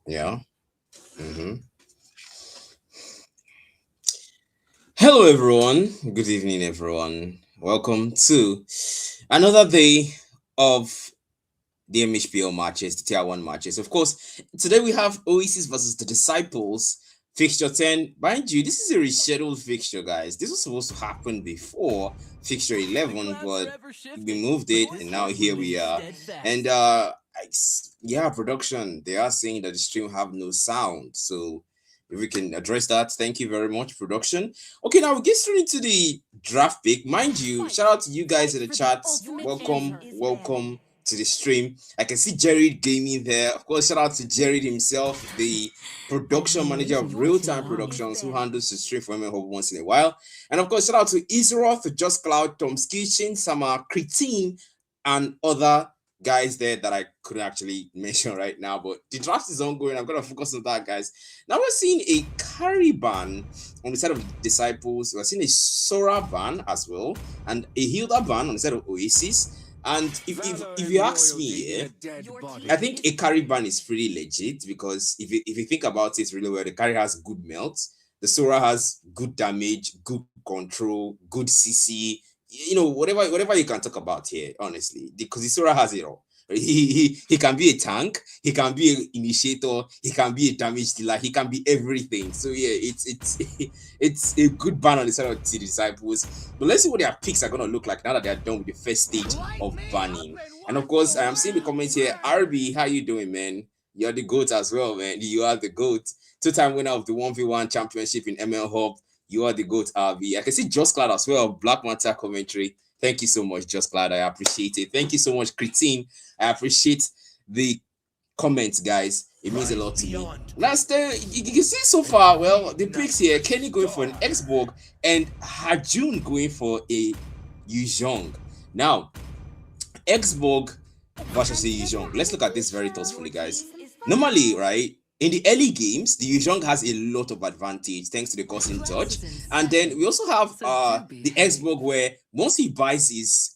Yeah. hmm Hello, everyone. Good evening, everyone. Welcome to another day of the MHPL matches, the Tier 1 matches. Of course, today we have OASIS versus the Disciples. Fixture 10. Mind you, this is a rescheduled fixture, guys. This was supposed to happen before fixture 11, but we moved it, and now here we are. And yeah, production, they are saying that the stream have no sound. So if we can address that, thank you very much, production. Okay, now we get straight into the draft pick. Mind you, shout out to you guys in the chat. Welcome to the stream. I can see Jared Gaming there. Of course, shout out to Jared himself, the production manager of Real Time Productions, who handles the stream for MHPL once in a while. And of course, shout out to Isroth, Just Cloud, Tom's Kitchen, Sama, Cretin, and other guys there that I couldn't actually mention right now. But the draft is ongoing. I'm gonna focus on that, guys. Now we're seeing a carry ban on the side of Disciples. We're seeing a Sora ban as well, and a Hilda ban on the side of Oasis. And if you ask me, I think a carry ban is pretty legit because if you think about it really well, the carry has good melt, the Sora has good damage, good control, good CC, whatever you can talk about here, honestly, because the Sora has it all. He can be a tank, he can be an initiator, he can be a damage dealer, he can be everything. So yeah, it's it's a good ban on the side of the Disciples. But let's see what their picks are gonna look like now that they're done with the first stage of banning. And of course, I am seeing the comments here. RB, how you doing, man? You're the GOAT as well, man. You are the GOAT. Two-time winner of the 1v1 championship in ML Hub. You are the GOAT, RB. I can see Just Cloud as well. Black Manta commentary. Thank you so much, Just Cloud. I appreciate it. Thank you so much, Cretin. I appreciate the comments, guys. It means a lot to me. Last you can see so far, well, the picks here, Kenny going for an Xborg and Hajun going for a Yuzhong. Now, Xborg versus the Yuzhong. Let's look at this very thoughtfully, guys. Normally, right, in the early games, the Yuzhong has a lot of advantage thanks to the coursing touch. And then we also have the Xborg where once he buys his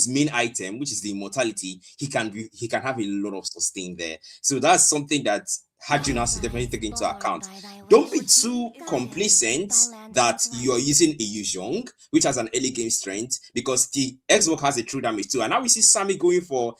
main item, which is the immortality, he can have a lot of sustain there. So that's something that Hajun has to definitely take into account. Don't be too complacent that you are using a Yuzhong, which has an early game strength, because the Xbox has a true damage too. And now we see Sammy going for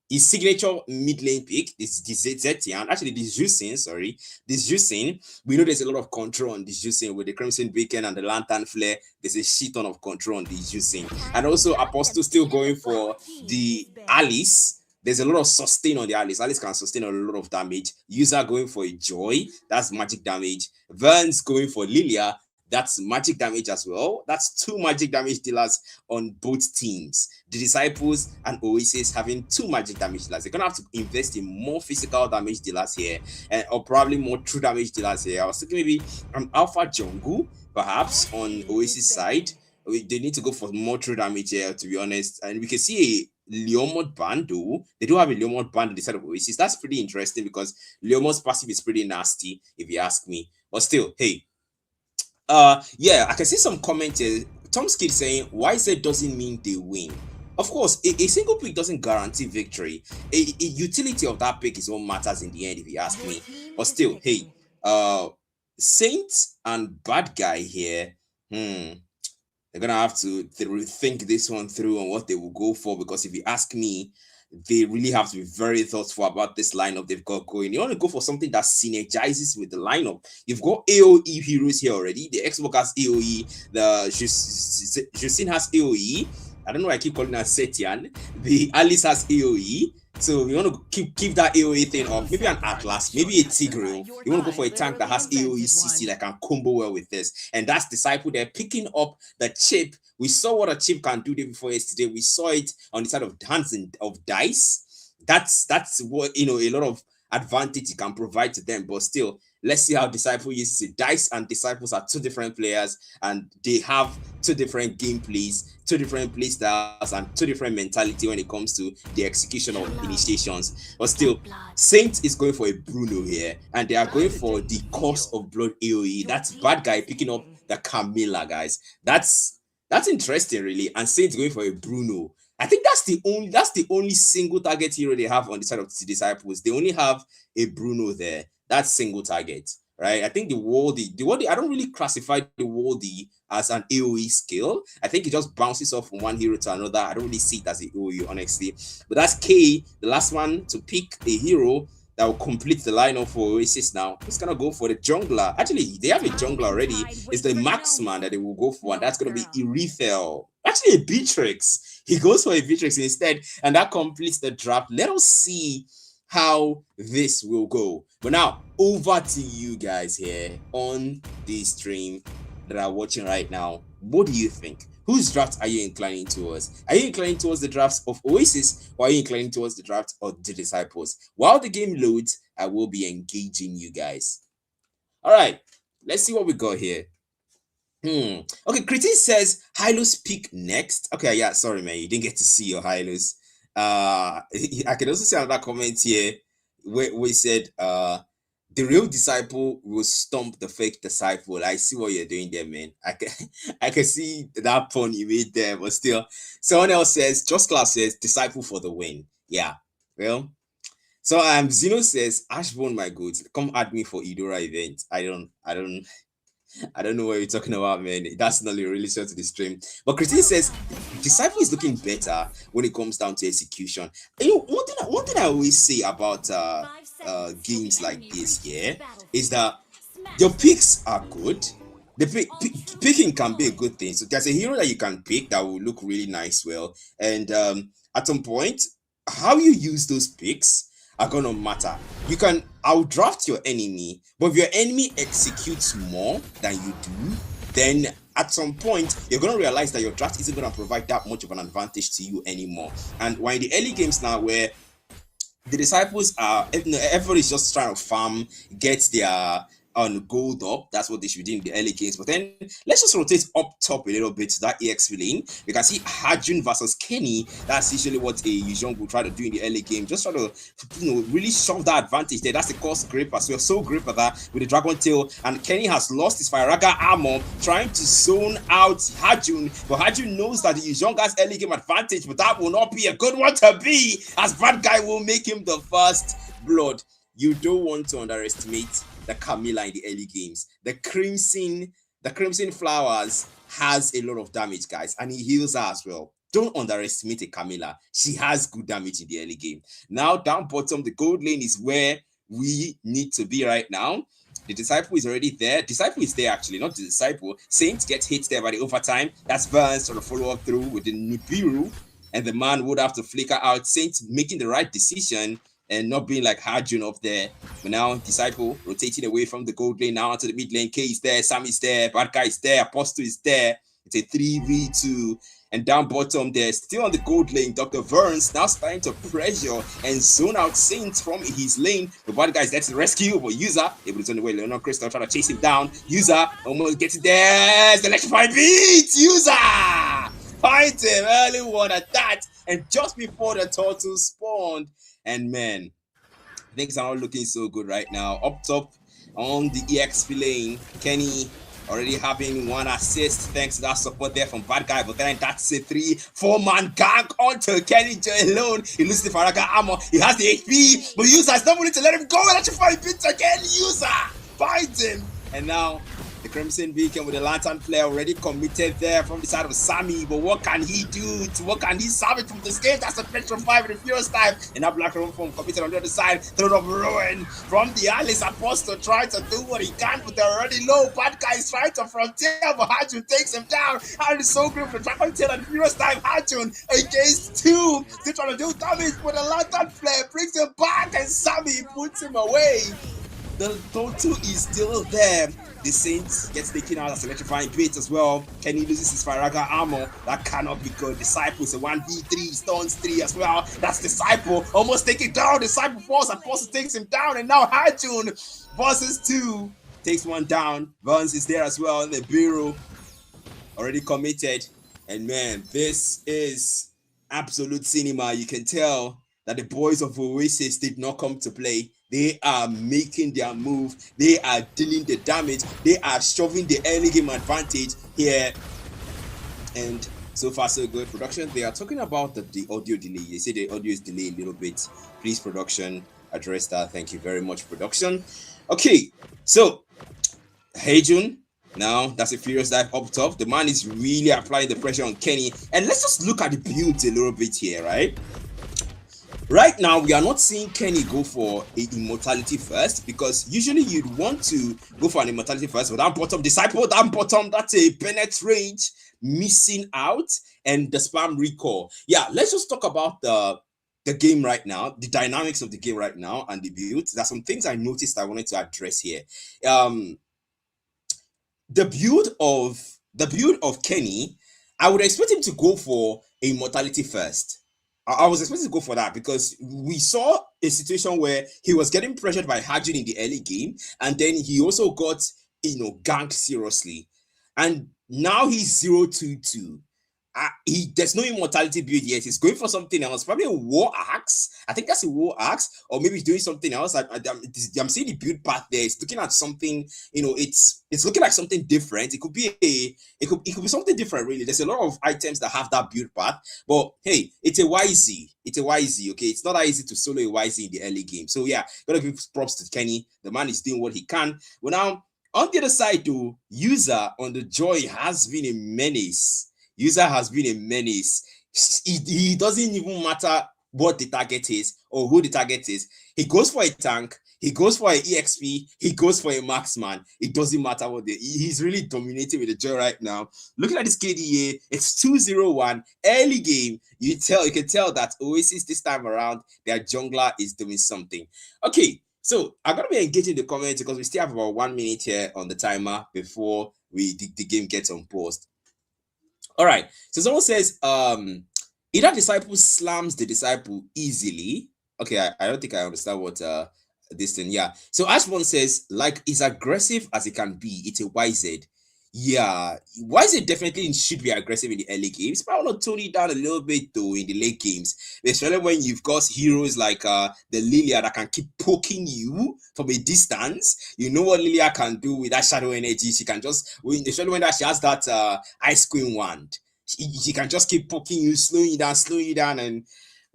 his signature mid lane pick, this Zetian, actually this Juicing. We know there's a lot of control on this Juicing with the Crimson Beacon and the Lantern Flare. There's a shit ton of control on this Juicing. And also Apostle still going for the Alice. There's a lot of sustain on the Alice. Alice can sustain a lot of damage. User going for a Joy, that's magic damage. Vern's going for Lilia, that's magic damage as well. That's two magic damage dealers on both teams. The Disciples and Oasis having two magic damage dealers. They're gonna have to invest in more physical damage dealers here, or probably more true damage dealers here. I was thinking maybe an Alpha Jungle, perhaps on Oasis side. They need to go for more true damage here, to be honest. And we can see a Leomord band though. They do have a Leomord band on the side of Oasis. That's pretty interesting because Leomord's passive is pretty nasty, if you ask me. But still, hey, yeah, I can see some comments here. Tom's kid saying YZ doesn't mean they win. Of course, a single pick doesn't guarantee victory. A utility of that pick is what matters in the end, if you ask me. But still, hey, Saint and Bad Guy here, they're gonna have to rethink this one through on what they will go for, because if you ask me, they really have to be very thoughtful about this lineup they've got going. You want to go for something that synergizes with the lineup. You've got AoE heroes here already. The Xbox has AoE. The Justin has AoE. I don't know why I keep calling her Setian. The Alice has AoE. So you want to keep that AoE thing up. Maybe an Atlas, maybe a Tigreal. You want to go for a tank that has AoE CC that can combo well with this. And that's Disciple. They're picking up the chip. We saw what a chip can do day before yesterday. We saw it on the side of hands of dice. That's what, a lot of advantage it can provide to them. But still, let's see how Disciple uses it. Dice and Disciples are two different players, and they have two different gameplays, two different play styles, and two different mentality when it comes to the execution of initiations. But still, Saint is going for a Bruno here, and they are going for the Course of Blood AoE. That's Bad Guy picking up the Camilla, guys. That's interesting, really. And Saint going for a Bruno. I think that's the only single target hero they have on the side of the disciples. They only have a Bruno there. That's single target, right? I think the I don't really classify the Worldy as an AoE skill. I think it just bounces off from one hero to another. I don't really see it as an AoE, honestly. But that's K, the last one to pick a hero that will complete the lineup for Oasis now. Who's gonna go for the jungler? Actually, they have a jungler already. It's the marksman that they will go for, and that's gonna be Irithel. Actually, a Beatrix. He goes for a Beatrix instead, and that completes the draft. Let us see how this will go. But now, over to you guys here on the stream that are watching right now. What do you think? Whose draft are you inclining towards? Are you inclining towards the drafts of Oasis, or are you inclining towards the draft of the Disciples? While the game loads, I will be engaging you guys. All right, let's see what we got here. Okay, Kritis says Hylos pick next. Okay, yeah, sorry, man, you didn't get to see your Hylos. I can also see another comment here where we said the real disciple will stomp the fake disciple. I see what you're doing there, man. I can see that pun you made there, but still. Someone else says, Just Class says, disciple for the win. Yeah. Well. So Zeno says, Ashbone, my goods, come add me for Idora event. I don't know what you're talking about, man. That's not really short to the stream. But Christine says Disciple is looking better when it comes down to execution. You know, one thing I always say about games like this, yeah, is that your picks are good. The picking can be a good thing. So there's a hero that you can pick that will look really nice, well, and at some point, how you use those picks are gonna matter. You can outdraft your enemy, but if your enemy executes more than you do, then at some point you're gonna realize that your draft isn't gonna provide that much of an advantage to you anymore. And we're in the early games now where the disciples are, everybody's just trying to farm, get their gold up. That's what they should do in the early games. But then let's just rotate up top a little bit to that EXP lane. You can see Hajun versus Kenny. That's usually what a Yuzhong will try to do in the early game. Just try to, really shove that advantage there. That's the course grip as well. So grip at that with the Dragon Tail. And Kenny has lost his Firaga armor, trying to zone out Hajun. But Hajun knows that the Yuzhong has early game advantage, but that will not be a good one to be, as bad guy will make him the first blood. You don't want to underestimate the Camilla in the early games. The Crimson Flowers has a lot of damage, guys, and he heals her as well. Don't underestimate a Camilla. She has good damage in the early game. Now, down bottom, the gold lane is where we need to be right now. The Disciple is already there. Disciple is there, actually, not the Disciple. Saint gets hit there by the overtime. That's Burns trying to follow up through with the Nibiru, and the man would have to flicker out. Saint making the right decision and not being like Hajun up there. But now Disciple rotating away from the gold lane now onto the mid lane. K is there, Sam is there, Bad Guy is there, Apostle is there. It's a 3v2. And down bottom there, still on the gold lane, Dr. Verns now starting to pressure and zone out Saints from his lane. The Bad Guy is there to rescue, but User able to turn away. Leonard Crystal trying to chase him down. User almost gets it there. It's the electrifying beat. User find him early one at that. And just before the turtle spawned, and man, things are not looking so good right now. Up top on the EXP lane, Kenny already having one assist thanks to that support there from Bad Guy. But then that's a 3-4-man gang onto Kenny alone. He loses the Faraga armor. He has the HP, but User is not willing to let him go. Electrifying bits again. User finds him, and now the Crimson Beacon with the Lantern Flare already committed there from the side of Sammy. But what can he do? What can he salvage from this game? That's a Spectrum 5 in the Furious time. And that Black Room form committed on the other side. Throne of Ruin from the Alice Apostle trying to do what he can, but they're already low. Bad Guy is trying to frontier, but Hajun takes him down. Hajun is so good for Dragon Tail and the Furious time. Hajun against 2. Still trying to do damage, but the Lantern Flare brings him back, and Sammy puts him away. The total is still there. The Saints gets taken out as electrifying bait as well. Kenny loses his Firaga armor. That cannot be good. Disciples a 1v3, stuns 3 as well. That's Disciple almost taking down. Disciple falls, Apostle takes him down, and now Hajun versus 2 takes one down. Burns is there as well. The Bureau already committed, and man, this is absolute cinema. You can tell that the boys of Oasis did not come to play. They are making their move. They are dealing the damage. They are shoving the early game advantage here. And So far, so good. Production, they are talking about the audio delay. They say the audio is delayed a little bit. Please, production, address that. Thank you very much, production. Okay, so hey June. Now that's a furious dive up top. The man is really applying the pressure on Kenny. And let's just look at the build a little bit here, right? Right now, we are not seeing Kenny go for a immortality first, because usually you'd want to go for an immortality first. But that bottom disciple, that bottom, that's a Bennett range missing out, and the spam recall. Yeah, let's just talk about the game right now, the dynamics of the game right now, and the build. There's some things I noticed I wanted to address here. Um, the build of Kenny, I would expect him to go for a mortality first. I was expecting to go for that because we saw a situation where he was getting pressured by Hajin in the early game, and then he also got ganked seriously, and now he's 0-2-2. There's no immortality build yet. He's going for something else, probably a war axe. I think that's a war axe, or maybe he's doing something else. I'm seeing the build path there. It's looking at something. It's looking like something different. It could be it could be something different. Really, there's a lot of items that have that build path. But hey, it's a YZ. It's a YZ. Okay, it's not that easy to solo a YZ in the early game. So yeah, gotta give props to Kenny. The man is doing what he can. Well, now on the other side, though, user on the Joy has been a menace. User has been a menace. He doesn't even matter what the target is or who the target is. He goes for a tank. He goes for an EXP. He goes for a marksman. It doesn't matter what he's really dominating with the Joy right now. Looking at this KDA, it's 2-0-1 early game. You can tell that OASISS this time around, their jungler is doing something. Okay, so I'm gonna be engaging the comments because we still have about 1 minute here on the timer before the game gets unpaused. All right. So someone says, either disciple slams the disciple easily. Okay, I don't think I understand what this thing. Yeah. So Ashbon says, like, is aggressive as it can be. It's a YZ. Yeah, YZ definitely should be aggressive in the early games. But I want to tone it down a little bit though in the late games, especially when you've got heroes like the Lilia that can keep poking you from a distance. You know what Lilia can do with that shadow energy. She can just, especially when she has that ice queen wand, she can just keep poking you, slowing you down, and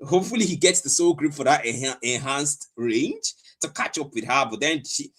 hopefully he gets the soul grip for that enhanced range to catch up with her. But then she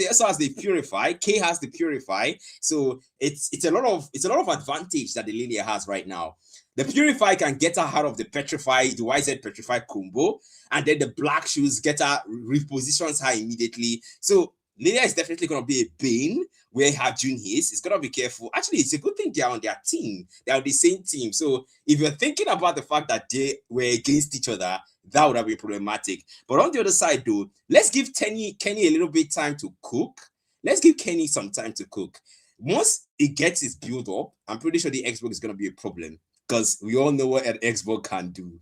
also has the purify. K has the purify, so it's a lot of advantage that the Lilia has right now. The purify can get her out of the petrify, the YZ petrify combo, and then the black shoes get her, repositions her immediately. So Lilia is definitely going to be a bane where her June is. It's going to be careful. Actually, it's a good thing they are on their team. They are the same team. So if you're thinking about the fact that they were against each other, that would have been problematic. But on the other side, though, let's give Kenny a little bit time to cook. Let's give Kenny some time to cook. Once he gets his build up, I'm pretty sure the Xbox is going to be a problem, because we all know what an Xbox can do.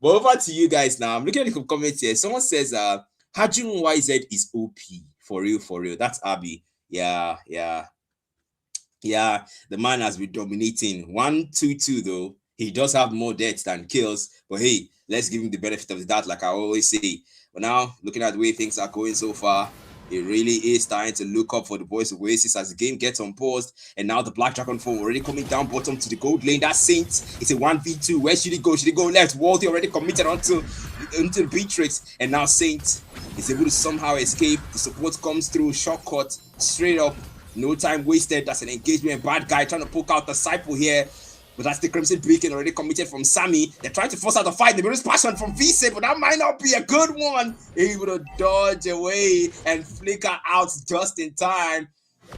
But over to you guys now. I'm looking at the comments here. Someone says, Hajun YZ is OP. For real. That's Abby. Yeah. The man has been dominating. 1-2-2 though. He does have more deaths than kills. But hey, let's give him the benefit of the doubt, like I always say. But now, looking at the way things are going so far, it really is starting to look up for the boys of OASISS as the game gets unpaused. And now the Black Dragon form already coming down bottom to the gold lane. That Saint, it's a 1v2. Where should he go? Should he go left? Walty already committed onto the Beatrix. And now Saint is able to somehow escape. The support comes through, shortcut, straight up. No time wasted. That's an engagement. Bad guy trying to poke out the Disciple here. But that's the Crimson Beacon already committed from Sammy. They're trying to force out the fight. The Mirror's Passion from VC, but that might not be a good one. Able to dodge away and flicker out just in time.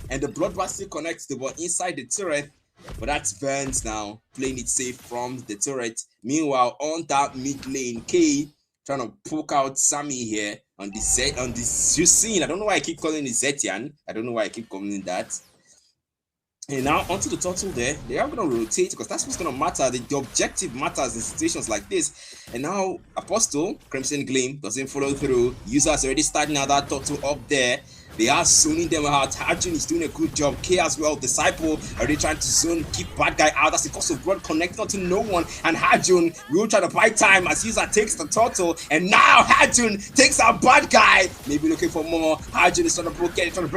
And the Bloodbath still connects the ball inside the turret. But that's Burns now, playing it safe from the turret. Meanwhile, on that mid lane, K trying to poke out Sammy here on this you seen. I don't know why I keep calling it Zetian. I don't know why I keep calling it that. And now onto the turtle there. They are going to rotate because that's what's going to matter. The objective matters in situations like this. And now Apostle, Crimson Gleam, doesn't follow through. User is already starting out that turtle up there. They are zoning them out. Hajun is doing a good job. K as well. Disciple already trying to zone, keep bad guy out. That's the cost of blood connected to no one. And Hajun will try to buy time as user takes the turtle. And now Hajun takes our bad guy. Maybe looking for more. Hajun is trying to break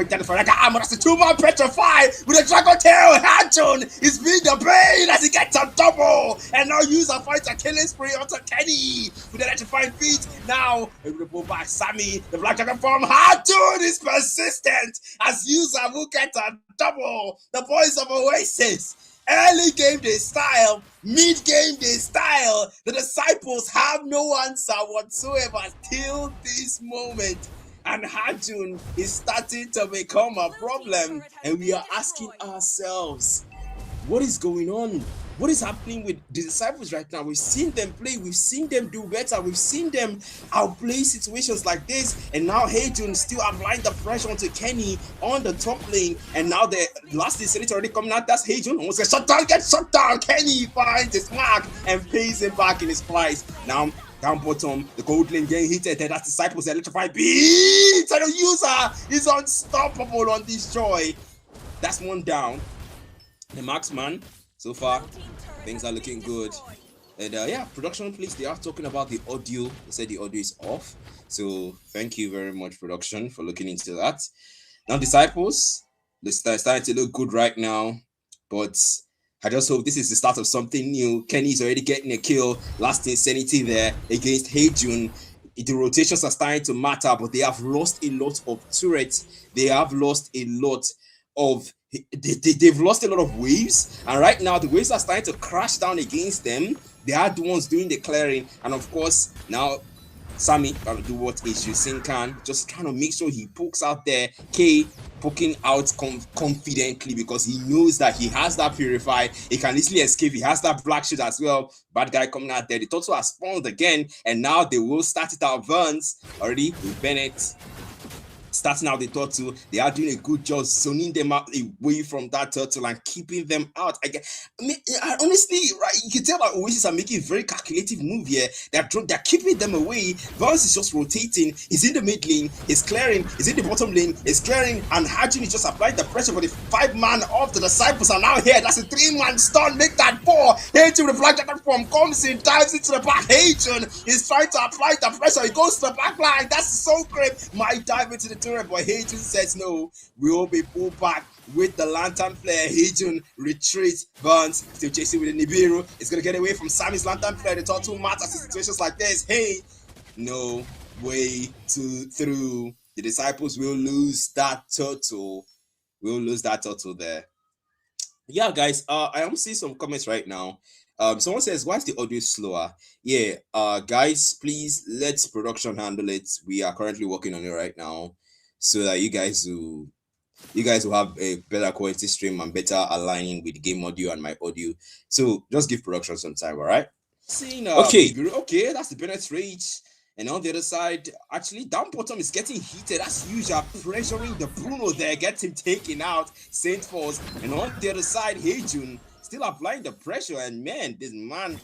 down the Faraka armor. That's the 2-man petrify with a dragon tail. Hajun is being the brain as he gets a double. And now user fights a killing spree onto Kenny with the electrifying feet. Now able to pull back Sammy. The black dragon form. Hajun is persistent as user will get a double. The boys of OASISS. Early game they style, mid game they style. The disciples have no answer whatsoever till this moment. And Hajun is starting to become a problem. And we are asking ourselves, what is going on? What is happening with the disciples right now? We've seen them play, we've seen them do better, we've seen them outplay situations like this, and now Hajun still applying the pressure onto Kenny on the top lane, and now the last incident already coming out. That's Hajun, almost gets shut down. Kenny finds his mark and pays him back in his price. Now down bottom, the gold lane getting hit, and that's Disciples electrified beats, and the user is unstoppable on this joy. That's one down. The marksman. So far, things are looking good. And yeah, production, please. They are talking about the audio. They said the audio is off. So thank you very much, production, for looking into that. Now, Disciples, they're starting to look good right now. But I just hope this is the start of something new. Kenny's already getting a kill. Last Insanity there against Hajun. The rotations are starting to matter, but they have lost a lot of turrets. They have lost a lot of they've lost a lot of waves, and right now the waves are starting to crash down against them. They are the ones doing the clearing, and of course now Sammy gonna do what Sin can, just kind of make sure he pokes out there. K poking out confidently because he knows that he has that purify, he can easily escape, he has that black shield as well. Bad guy coming out there. The turtle has spawned again, and now they will start it out. Vance already with Bennett starting out the turtle. They are doing a good job zoning them out away from that turtle and keeping them out. I mean, honestly, right, you can tell that OASISS are making a very calculative move here. They're keeping them away. Vance is just rotating. He's in the mid lane. He's clearing. He's in the bottom lane. He's clearing. And Hajun is just applying the pressure for the 5-man of the disciples are now here. That's a 3-man stun. Make that 4. Hajun with the black jacket form comes in, dives into the back. Hajun is trying to apply the pressure. He goes to the back line. That's so great. Might dive into the turret, but Hajun says no. We will be pulled back with the lantern flare. Hajun retreats. Burns still chasing with the Nibiru. It's gonna get away from Sammy's lantern flare. The turtle matters in situations like this. Hey, no way through. The disciples will lose that turtle. We'll lose that turtle there. Yeah, guys. I am seeing some comments right now. Someone says, why is the audio slower? Yeah, guys, please let production handle it. We are currently working on it right now, so that you guys will have a better quality stream and better aligning with game audio and my audio. So just give production some time, all right? Seeing okay, that's the Bennett rage. And on the other side, actually, down bottom is getting heated. That's usual pressuring the Bruno there, gets him taken out. Saint Force. And on the other side, Hajun still applying the pressure. And man, this man,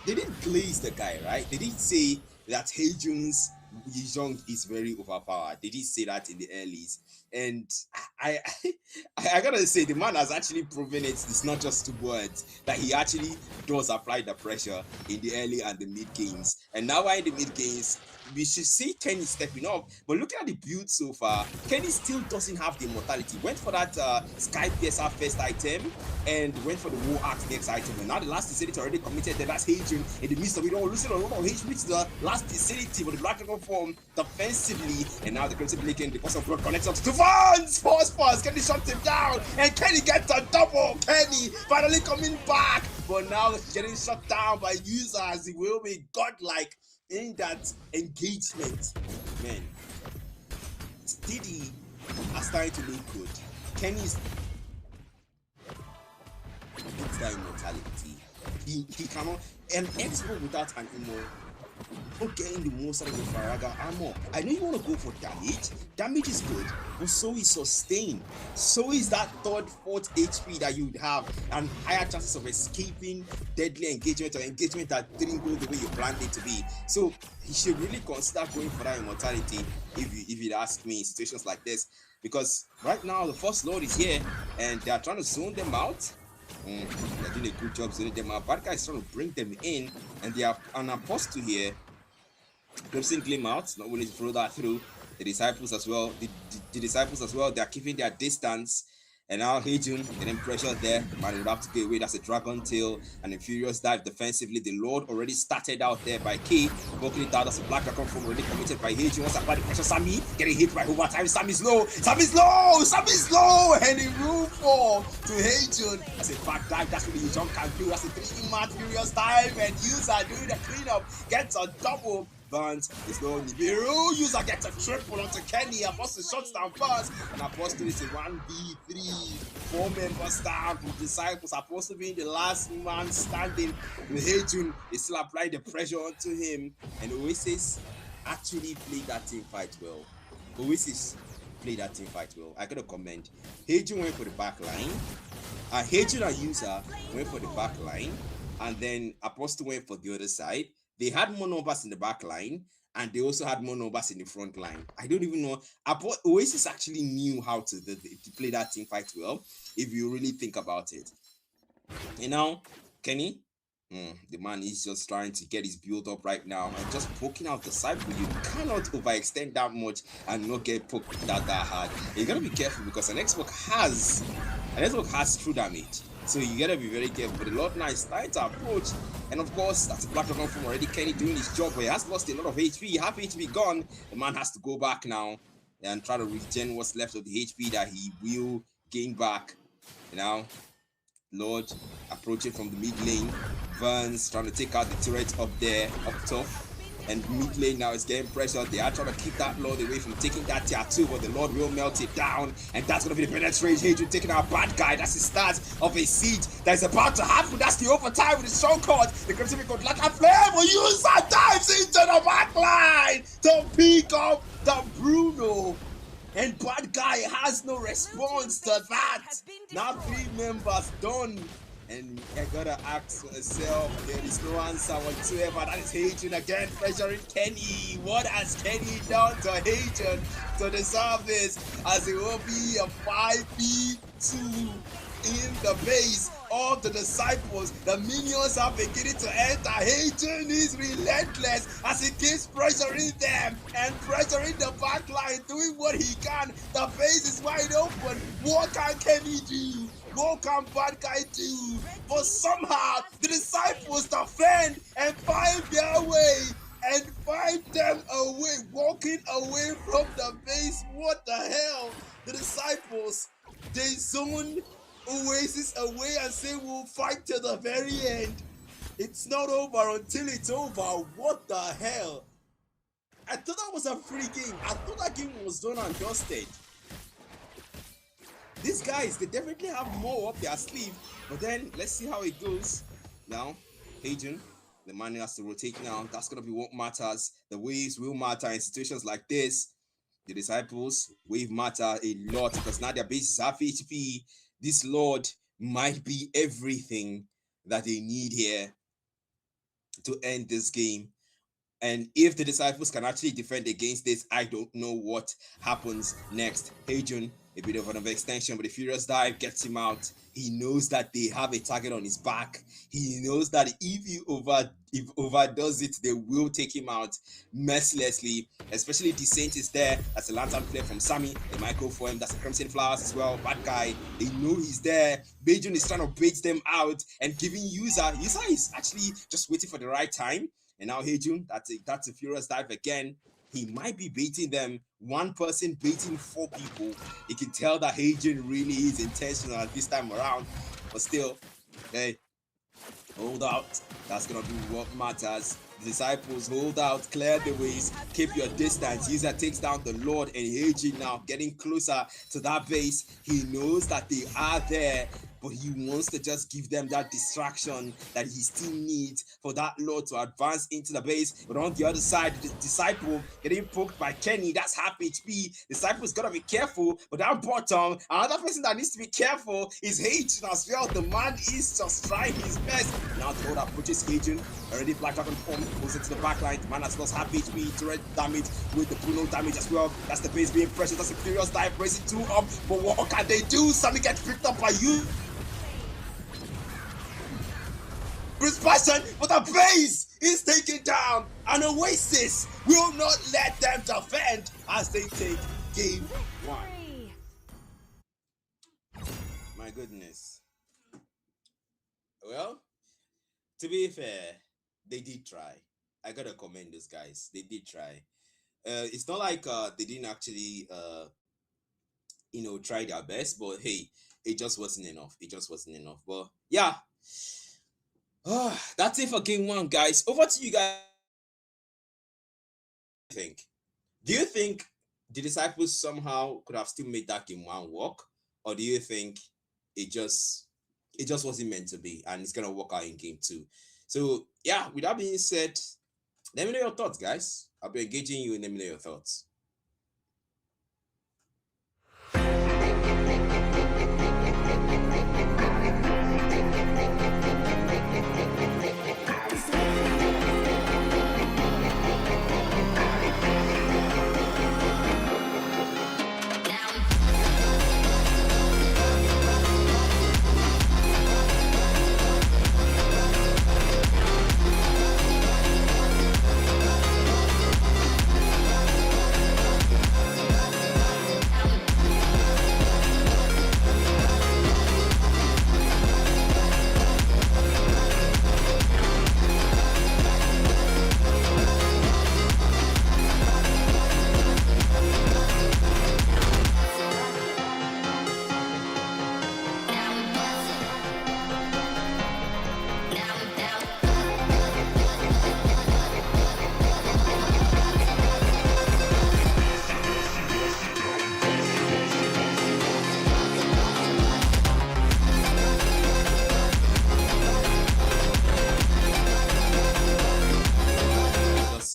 they didn't glaze the guy, right? They didn't say that Hajun's Young is very overpowered. They did say that in the earlys, and I gotta say the man has actually proven it's not just 2 words, that he actually does apply the pressure in the early and the mid games. And now we're in the mid games, we should see Kenny stepping up. But looking at the build so far, Kenny still doesn't have the immortality. Went for that Sky PSR first item and went for the War Axe next item. And now the last Disinity already committed there. That's Hajun in the midst of it all. Losing a lot of HP to the last Disinity with the Black Dragon form defensively. And now the Crimson Blade, because of blood connects up to Vance. Force. Kenny shuts him down. And Kenny gets a double. Kenny finally coming back. But now getting shut down by users. He will be godlike in that engagement. Man, Diddy are starting to look good. Kenny's it's that immortality. He cannot, an expert without an immo not getting the most out of your Faraga armor. I know you want to go for damage. Damage is good, but so is sustain. So is that third, fourth HP that you'd have, and higher chances of escaping deadly engagement or engagement that didn't go the way you planned it to be. So he should really consider going for that immortality if you'd ask me in situations like this. Because right now the first lord is here and they are trying to zone them out. They're doing a good job zoning them out. Bad guy is trying to bring them in, and they are an apostle here. Crimson Gleam out, not willing to throw that through. The disciples as well, the disciples as well, they're keeping their distance. And now Hejun getting pressure there. The man would have to get away. That's a dragon tail. And a furious dive defensively. The Lord already started out there by K. Poking it out. That's a black dragon form already committed by Hejun. Once applied the pressure, Sammy getting hit by over time. Sammy's low. Sammy's low. Sammy's low. And in room 4 to Hejun. That's a back dive. That's what the Hejun can do. That's a 3-man furious dive. And user doing the cleanup gets a double. Burns is no Nibiru. User gets a triple onto Kenny. Apostle shuts down first, and Apostle is a 1v3. 4 members down from disciples. Apostle being the last man standing. Hejun is still applying the pressure onto him, and Oasis actually played that team fight well. Oasis played that team fight well. I gotta comment. Hejun went for the back line. Hejun and User went for the back line, and then Apostle went for the other side. They had more numbers in the back line, and they also had more numbers in the front line. I don't even know. Oasis actually knew how to play that team fight well, if you really think about it. And now, Kenny, the man is just trying to get his build up right now and just poking out the side, but you cannot overextend that much and not get poked that hard. You gotta be careful because an Xbox has true damage. So you gotta be very careful. But the Lord now is starting to approach, and of course that's a black dragon from already. Kenny doing his job, but he has lost a lot of HP. Half HP gone. The man has to go back now and try to regen what's left of the HP that he will gain back. You know, Lord approaching from the mid lane. Vance trying to take out the turret up there, up top. And mid lane now is getting pressure. They are trying to keep that Lord away from taking that tier 2, but the Lord will melt it down. And that's going to be the penetration. Hejun taking out bad guy. That's the start of a siege that is about to happen. That's the overtime with the stronghold. The Crimson got like a flame. User dives into the back line to pick up the Bruno. And bad guy has no response to that. Now 3 members done. And I gotta ask myself, there is no answer whatsoever. That is Hejun again, pressuring Kenny. What has Kenny done to Hejun to deserve this? As it will be a 5v2 in the base of the disciples. The minions are beginning to enter. Hejun is relentless as he keeps pressuring them and pressuring the back line, doing what he can. The base is wide open. What can Kenny do? What can bad guy do? But somehow the disciples defend and find their way and find them away, walking away from the base. What the hell? The disciples, they zone Oasis away and say we'll fight to the very end. It's not over until it's over. What the hell? I thought that was a free game. I thought that game was done and dusted. These guys, they definitely have more up their sleeve, but then let's see how it goes. Now, Hejun, the man has to rotate now. That's gonna be what matters. The waves will matter in situations like this. The disciples wave matter a lot because now their base is half HP. This Lord might be everything that they need here to end this game. And if the disciples can actually defend against this, I don't know what happens next. Hejun, a bit of an overextension, but the furious dive gets him out. He knows that they have a target on his back. He knows that if he overdoes it, they will take him out mercilessly. Especially if the Saint is there. That's a lantern flare from Sammy. They might go for him. That's a Crimson Flowers as well. Bad guy. They know he's there. Hejun is trying to bait them out and giving User. User is actually just waiting for the right time. And now Hejun, that's a furious dive again. He might be baiting them. One person baiting 4 people. You can tell that Hejun really is intentional at this time around. But still, hey, hold out. That's gonna be what matters. The disciples hold out, clear the ways, keep your distance. User takes down the Lord, and Hejun now getting closer to that base. He knows that they are there, but he wants to just give them that distraction that he still needs for that Lord to advance into the base. But on the other side, the Disciple getting poked by Kenny. That's half HP. Disciple's gotta be careful. But down bottom, another person that needs to be careful is Hagen as well. The man is just trying his best. Now the Lord approaches Hagen. Already flagged up and form, goes into the back line. The man has lost half HP, turret damage with the Bruno damage as well. That's the base being pressured. That's a furious dive, racing 2 up. But what can they do? Sammy gets picked up by you. Chris Passion, but the base is taken down. And Oasis will not let them defend as they take game 1. My goodness. Well, to be fair, they did try. I gotta commend those guys. They did try. It's not like they didn't actually try their best, but hey, it just wasn't enough. It just wasn't enough. But yeah, that's it for game 1, guys. Over to you guys. Think? Do you think the Disciples somehow could have still made that game 1 work, or do you think it just wasn't meant to be and it's gonna work out in game 2? So yeah, with that being said, let me know your thoughts, guys. I'll be engaging you and let me know your thoughts.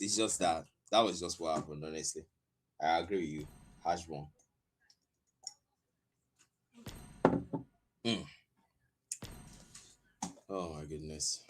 It's just that was just what happened, honestly. I agree with you. Hash one. Mm. Oh my goodness.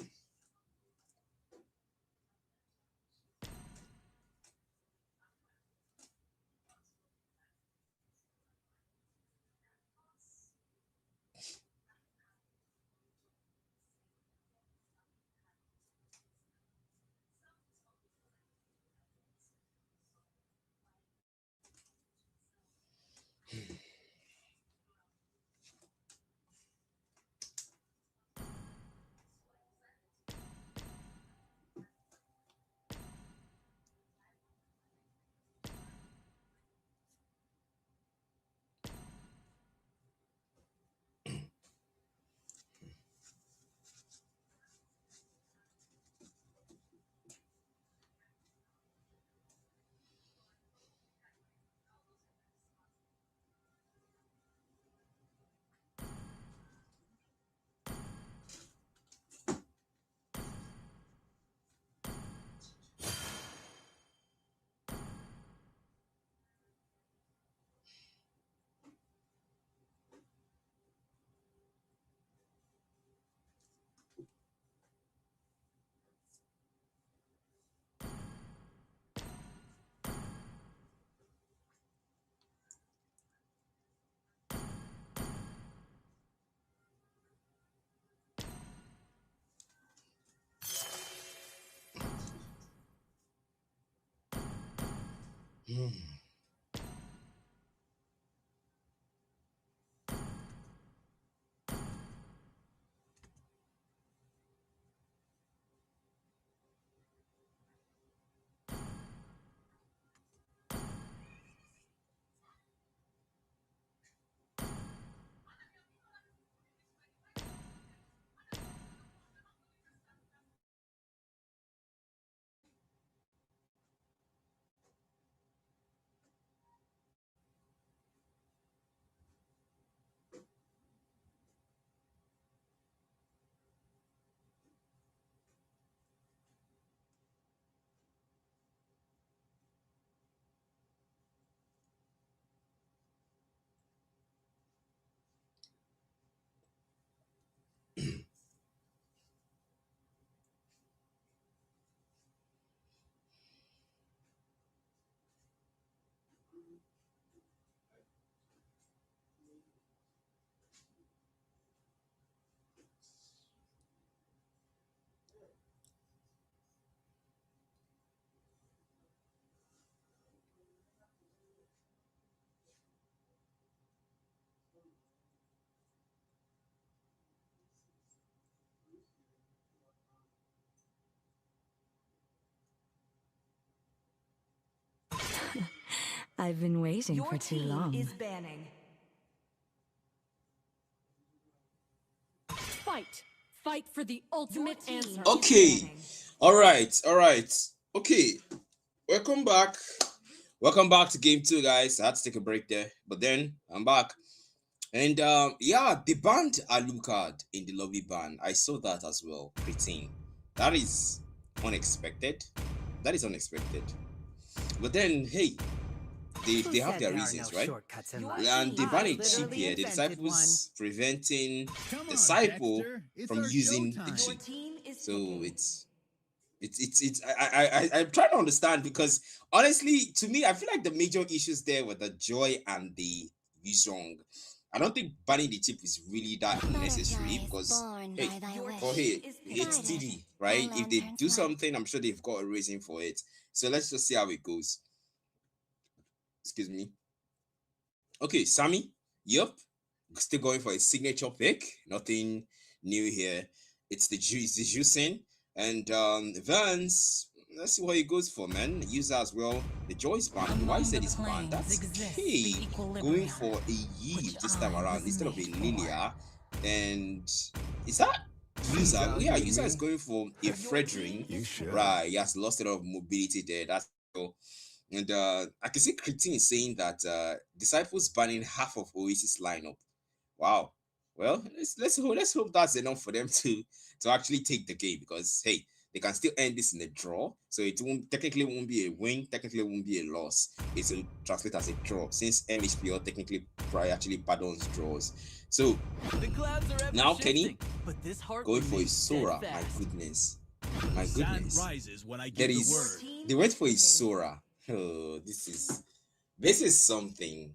Mm. I've been waiting for too long. Your team is banning. Fight for the ultimate answer. Okay. All right. Okay. Welcome back. Welcome back to game 2, guys. I had to take a break there, but then I'm back. And yeah, they banned Alucard in the lobby ban. I saw that as well. Cretin. That is unexpected. But then, hey, they have their reasons, right? And they ban a chip here. The disciples preventing disciple from using the chip. So I'm trying to understand, because honestly, to me, I feel like the major issues there were the Joy and the Yuzong. I don't think banning the chip is really that necessary, because hey, it's TD, right? If they do something, I'm sure they've got a reason for it. So let's just see how it goes. Excuse me. Okay, Sammy. Yep. Still going for a signature pick. Nothing new here. It's the juicing. And Vance, let's see what he goes for, man. User as well. The Joy's banned. Why is it's banned? That's key. Going for a Yi this time around instead of a Lilia. And is that User? Yeah, User is going for a Fredering. Right, he has lost a lot of mobility there. That's cool. And I can see Cretin is saying that Disciples banning half of Oasis lineup. Wow. Well, let's hope that's enough for them to actually take the game, because hey, they can still end this in a draw. So it won't be a win, technically won't be a loss. It will translate as a draw, since MHPL technically actually pardons draws. So now Kenny going for a Sora. My goodness. They went for a Sora. Oh, this is something.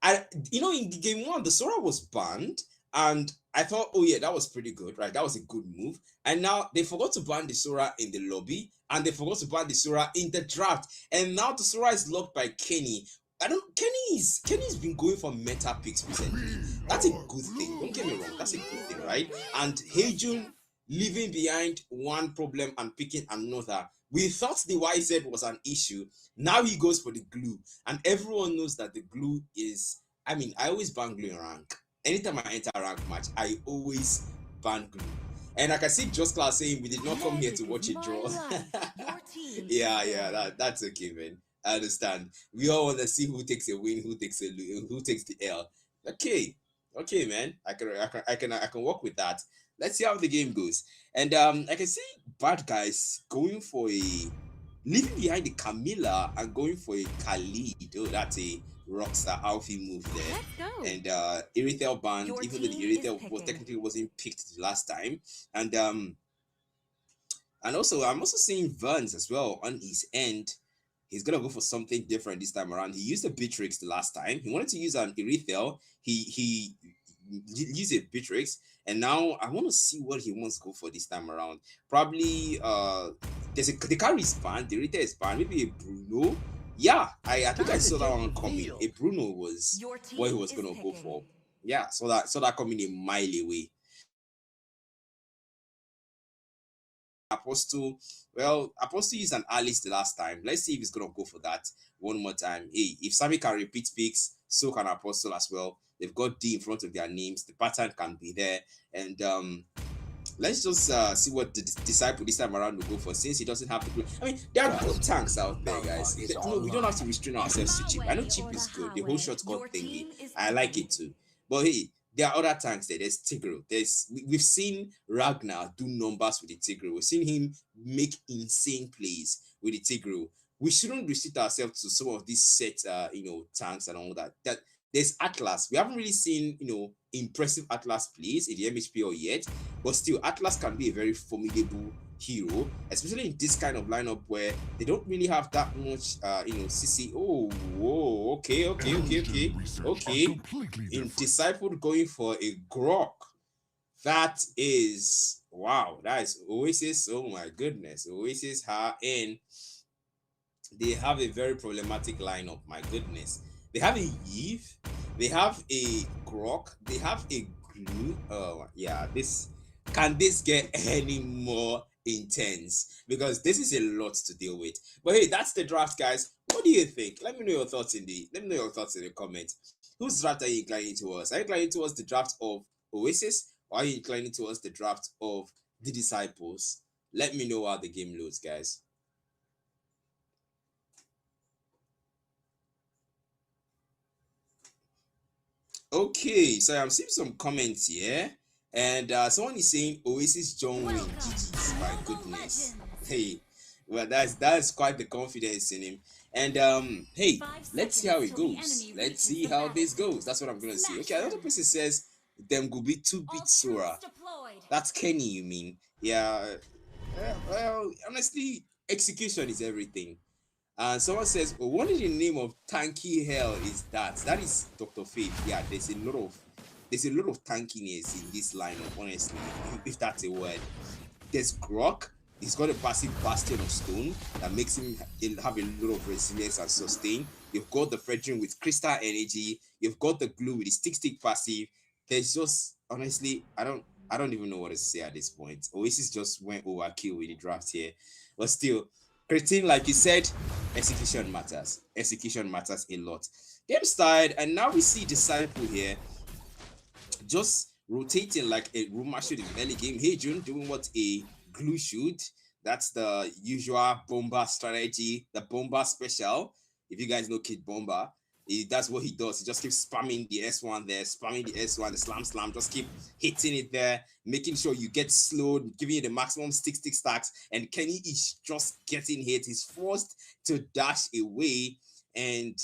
In the game 1, the Sora was banned, and I thought, oh yeah, that was pretty good, right? That was a good move. And now they forgot to ban the Sora in the lobby, and they forgot to ban the Sora in the draft. And now the Sora is locked by Kenny. Kenny's been going for meta picks recently. That's a good thing. Don't get me wrong, that's a good thing, right? And Heijun leaving behind one problem and picking another. We thought the YZ was an issue. Now he goes for the glue. And everyone knows that the glue is... I always ban glue in rank. Anytime I enter a rank match, I always ban glue. And I can see Just Class saying we did not come here to watch it draw. yeah, that's okay, man. I understand. We all want to see who takes a win, who takes the L. Okay, man. I can work with that. Let's see how the game goes. And I can see bad guys going for leaving behind the Camilla and going for a Khalid. Oh, that's a Rockstar Alfie move there. Let's go. And Irithel banned, even though the Irithel technically wasn't picked the last time. And also I'm also seeing Vance as well on his end. He's gonna go for something different this time around. He used a Beatrix the last time. He wanted to use an Irithel. He used a Beatrix, and now I want to see what he wants to go for this time around. Probably the carry is banned, the Irithel is banned, maybe a Bruno. Yeah, I think I saw that one coming. A Bruno was what he was gonna go for. Yeah, saw that coming a mile away. Apostle used an Alice the last time. Let's see if he's gonna go for that one more time. Hey, if Sammy can repeat picks, so can Apostle as well. They've got D in front of their names. The pattern can be there. And let's just see what the disciple this time around will go for, since he doesn't have to play. There are good tanks out there, guys. We don't have to restrain ourselves to chip. I know chip is good. The whole shortcut thingy, I like it too. But hey, there are other tanks there. There's Tigreal. We've seen Ragnar do numbers with the Tigreal. We've seen him make insane plays with the Tigreal. We shouldn't restrict ourselves to some of these set tanks and all that. There's Atlas. We haven't really seen impressive Atlas plays in the MHPL yet, but still Atlas can be a very formidable hero, especially in this kind of lineup where they don't really have that much CC. Oh, okay. In Disciple going for a Grok. That is wow. That is Oasis. Oh my goodness. Oasis are in. They have a very problematic lineup. My goodness. They have a Eve, they have a Grok, they have a Glue. Oh yeah, this get any more intense because this is a lot to deal with. But hey, that's the draft, guys. What do you think? Let me know your thoughts in the comments. Whose draft are you inclining towards? Are you inclining towards the draft of Oasis, or are you inclining towards the draft of the Disciples? Let me know how the game loads, guys. Okay, so I'm seeing some comments here, and someone is saying Oasis John Wayne. GG's, my goodness. Hey, well, that's quite the confidence in him. And hey, let's see how it goes. Let's see how this goes. That's what I'm gonna see. Okay, another person says them go be 2-bit Sora. That's Kenny, you mean? Yeah. Well, honestly, execution is everything. And someone says, well, what in the name of tanky hell is that? That is Dr. Faith. Yeah, there's a lot of tankiness in this lineup, honestly, if that's a word. There's Grok. He's got a passive bastion of stone that makes him have a lot of resilience and sustain. You've got the Fredrin with crystal energy. You've got the glue with the stick passive. There's just honestly, I don't even know what to say at this point. Oasis just went overkill with the draft here. But still, creatine, like you said, execution matters. Execution matters a lot. Game started, and now we see Disciple here just rotating like a rumor should in early game. Hey June doing what a glue should. That's the usual bomber strategy, the bomber special. If you guys know Kid Bomber, that's what he does. He just keeps spamming the S1 there, spamming the S1, the slam, just keep hitting it there, making sure you get slowed, giving you the maximum stick stacks. And Kenny is just getting hit. He's forced to dash away, and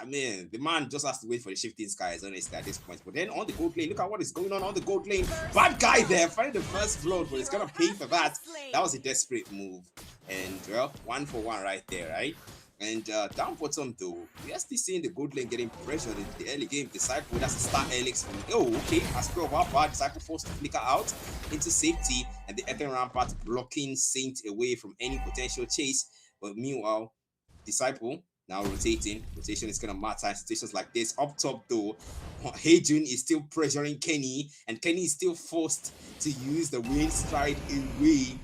man, the man just has to wait for the shifting skies, honestly, at this point. But then on the gold lane, look at what is going on the gold lane. Bad guy there, finding the first blood, but it's gonna pay for that. That was a desperate move. And well, 1-for-1 right there, right? And down bottom though, we are still seeing the gold lane getting pressured in the early game. Disciple, that's a star Elix from okay. As per of our part, Disciple forced to flicker out into safety, and the Ethan Rampart blocking Saint away from any potential chase. But meanwhile, Disciple now rotating. Rotation is gonna matter in situations like this. Up top though, Heijun is still pressuring Kenny, and Kenny is still forced to use the wind stride away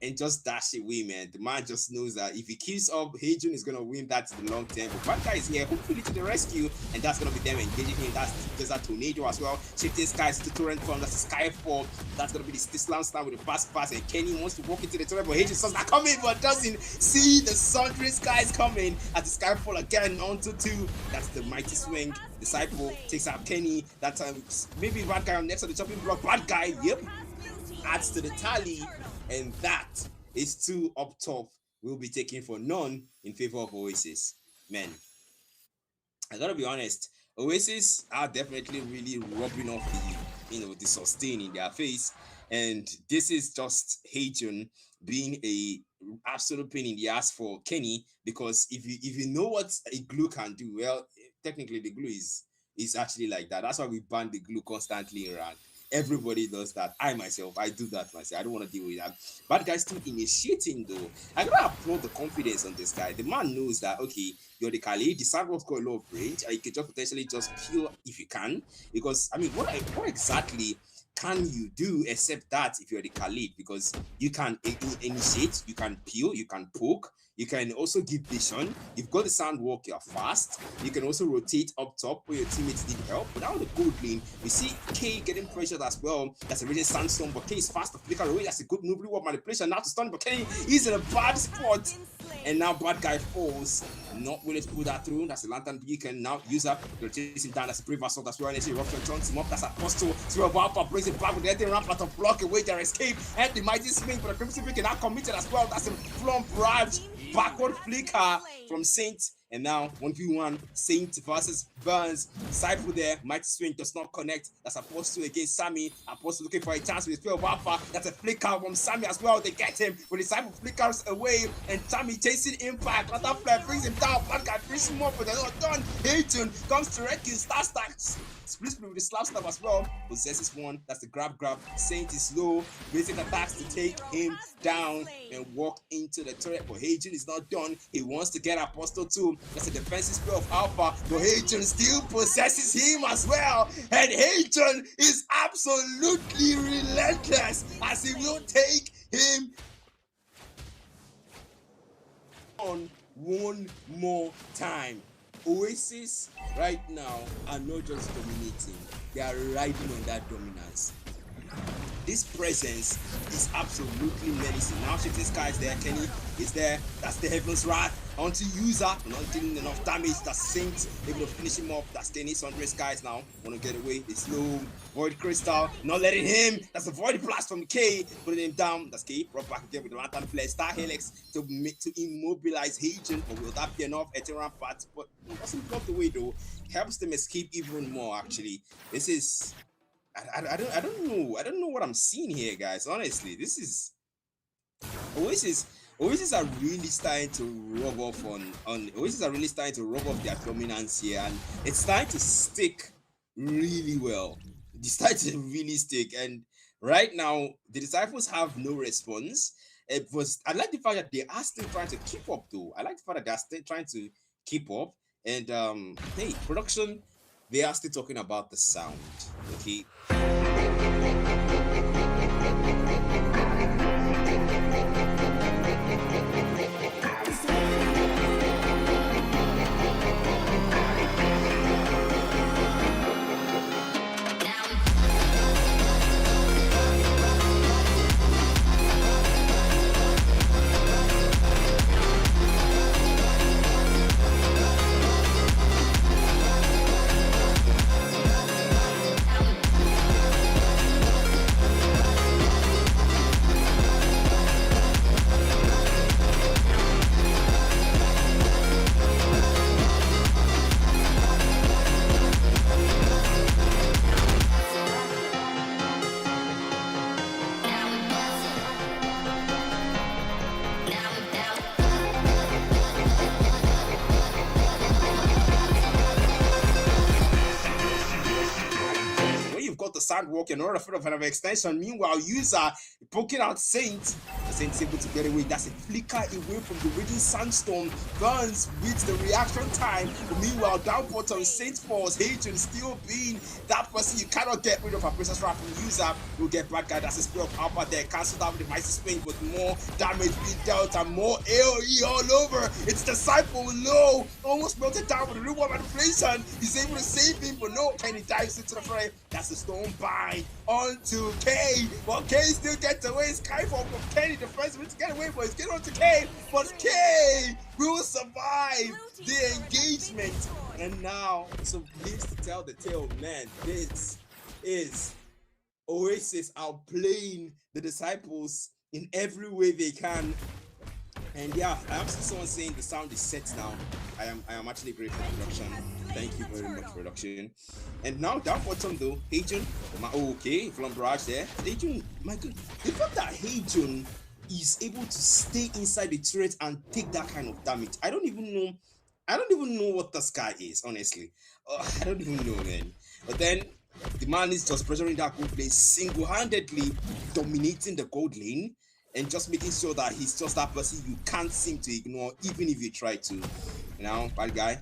and just dash away, man. The man just knows that if he keeps up, Heijun is gonna win that in the long term. But Bad Guy is here, hopefully to the rescue, and that's gonna be them engaging him. There's a tornado as well. Shifting skies to torrent form. That's a Skyfall. That's gonna be the slam with the fast pass, and Kenny wants to walk into the torrent, but Heijun saws that coming, but doesn't see the sundry skies coming as the Skyfall again onto 2. That's the mighty swing. Disciple takes out Kenny. That time, maybe Bad Guy on next on the chopping block. Bad Guy, yep, adds to the tally. And that is 2 up top will be taken for none in favor of Oasis. Man, I gotta be honest, Oasis are definitely really rubbing off the sustain in their face. And this is just Heijun being a absolute pain in the ass for Kenny, because if you know what a glue can do, well, technically the glue is actually like that. That's why we ban the glue constantly in rank. Everybody does that. I do that myself. I don't want to deal with that. Bad Guy still initiating though. I gotta applaud the confidence on this guy. The man knows that okay, you're the Khalid, the Cyber's got a lot of range, and you can just potentially just peel if you can. Because I mean, what exactly can you do except that if you're the Khalid? Because you can initiate, you can peel, you can poke, you can also give vision. You've got the sound walk, you're fast. You can also rotate up top where your teammates need help. But now the gold lane, we see K getting pressured as well. That's a really sandstorm, but K is fast to flicker away. That's a good move, really manipulation now to stun, but K is in a bad spot. And now Bad Guy falls, not willing to pull that through. That's the Lantern Beacon. Now user will chase him down. That's a brave assault as well. And she Eruption turns him up. That's Apostle. Zero Valpa brings it back with the Ethan Rampart to block away their escape. And the mighty swing, but the Crimson Beacon now committed as well. That's a Flump Barrage. Backward flicker from Saint. And now 1v1 Saint versus Burns. Disciple there. Mighty swing does not connect. That's Apostle against Sammy. Apostle looking for a chance with his 12 alpha. That's a flicker from Sammy as well. They get him. But Disciple flickers away. And Sammy chasing impact. Another flare brings him down. Bad Guy brings him up, but they're not done. Hayton comes to rescue. Stacks. Split with the slap stab as well. Possesses one. That's the grab. Saint is low. Basic attacks to take him down and walk into the turret. But Hayton is not done. He wants to get Apostle too. That's a defensive spell of Alpha. But Hayton still possesses him as well. And Hayton is absolutely relentless as he will take him on one more time. Oasis right now are not just dominating, they are riding on that dominance. This presence is absolutely menacing. Now Shifting Sky is there, Kenny is there, that's the Heaven's Wrath. Onto User, not dealing enough damage, that's Saint, able to finish him off, that's Kenny. Sundry Skies now, want to get away, it's slow. Void Crystal, not letting him, that's a Void Blast from K, putting him down, that's K, brought back again with the Lantern Flare. Star Helix to immobilize Hagen, but will that be enough? Ethereum Part, but it doesn't block the way though, helps them escape even more actually. This is I don't know what I'm seeing here, guys. Honestly, this is Oasis are really starting to rub off on Oasis are really starting to rub off their dominance here, and it's starting to stick really well. It's starting to really stick, and right now the disciples have no response. I like the fact that they are still trying to keep up though. I like the fact that they're still trying to keep up, and hey, production, they are still talking about the sound. Okay. Sandwalk and order for an extension. Meanwhile, User poking out Saint. The Saint's able to get away. That's a flicker away from the raging sandstorm. Burns with the reaction time. But meanwhile, down bottom, Saint falls. Hagen still being that person you cannot get rid of a Princess Wrath from User. You'll get bad guy. That's a spell of Alpha there. Cancelled out with the mighty spin, but more damage being dealt and more AoE all over. It's Disciple low. Almost melted down with the real one manipulation. He's able to save him, but no. Kenny dives into the fray. That's a stone bind onto K. But K still gets away. Skyfall from Kenny. The first one to get away, but he's getting onto K. But K will survive the engagement. And now, so lives to tell the tale, man. This is Oasis outplaying the disciples in every way they can. And yeah, I am seeing someone saying the sound is set now. I am actually grateful for production. Thank you very much, production. And now down bottom though, Hagen. Okay, from Barrage there. Hagen, my god, the fact that Hagen is able to stay inside the turret and take that kind of damage, I don't even know what the sky is, honestly. I don't even know, man. But then the man is just pressuring that gold lane, single-handedly dominating the gold lane, and just making sure that he's just that person you can't seem to ignore, even if you try to. You know, bad guy.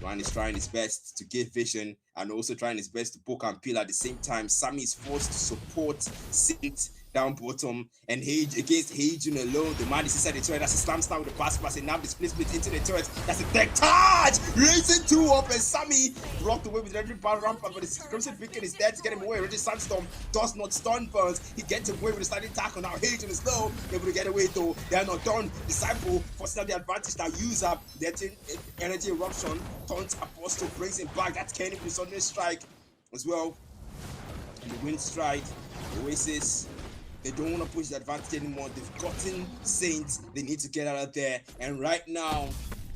Ryan is trying his best to give vision and also trying his best to poke and peel at the same time. Sammy is forced to support Saint down bottom, and against Hagen alone. The man is inside the turret. That's a slam slam with the pass, and now the split into the turret. That's a deck charge, raising 2 up, and Sammy blocked away with the every power ramp, but the Crimson Beacon is there to get him away. Reggie Sandstorm does not stun Burns. He gets away with the sliding tackle. Now Hagen is low, able to get away though. They are not done. Disciple forcing out the advantage. Now User getting energy eruption. Taunts Apostle brings him back. That's Kenny with the sudden strike as well. And the wind strike. Oasis. They don't want to push the advantage anymore. They've gotten Saints. They need to get out of there. And right now,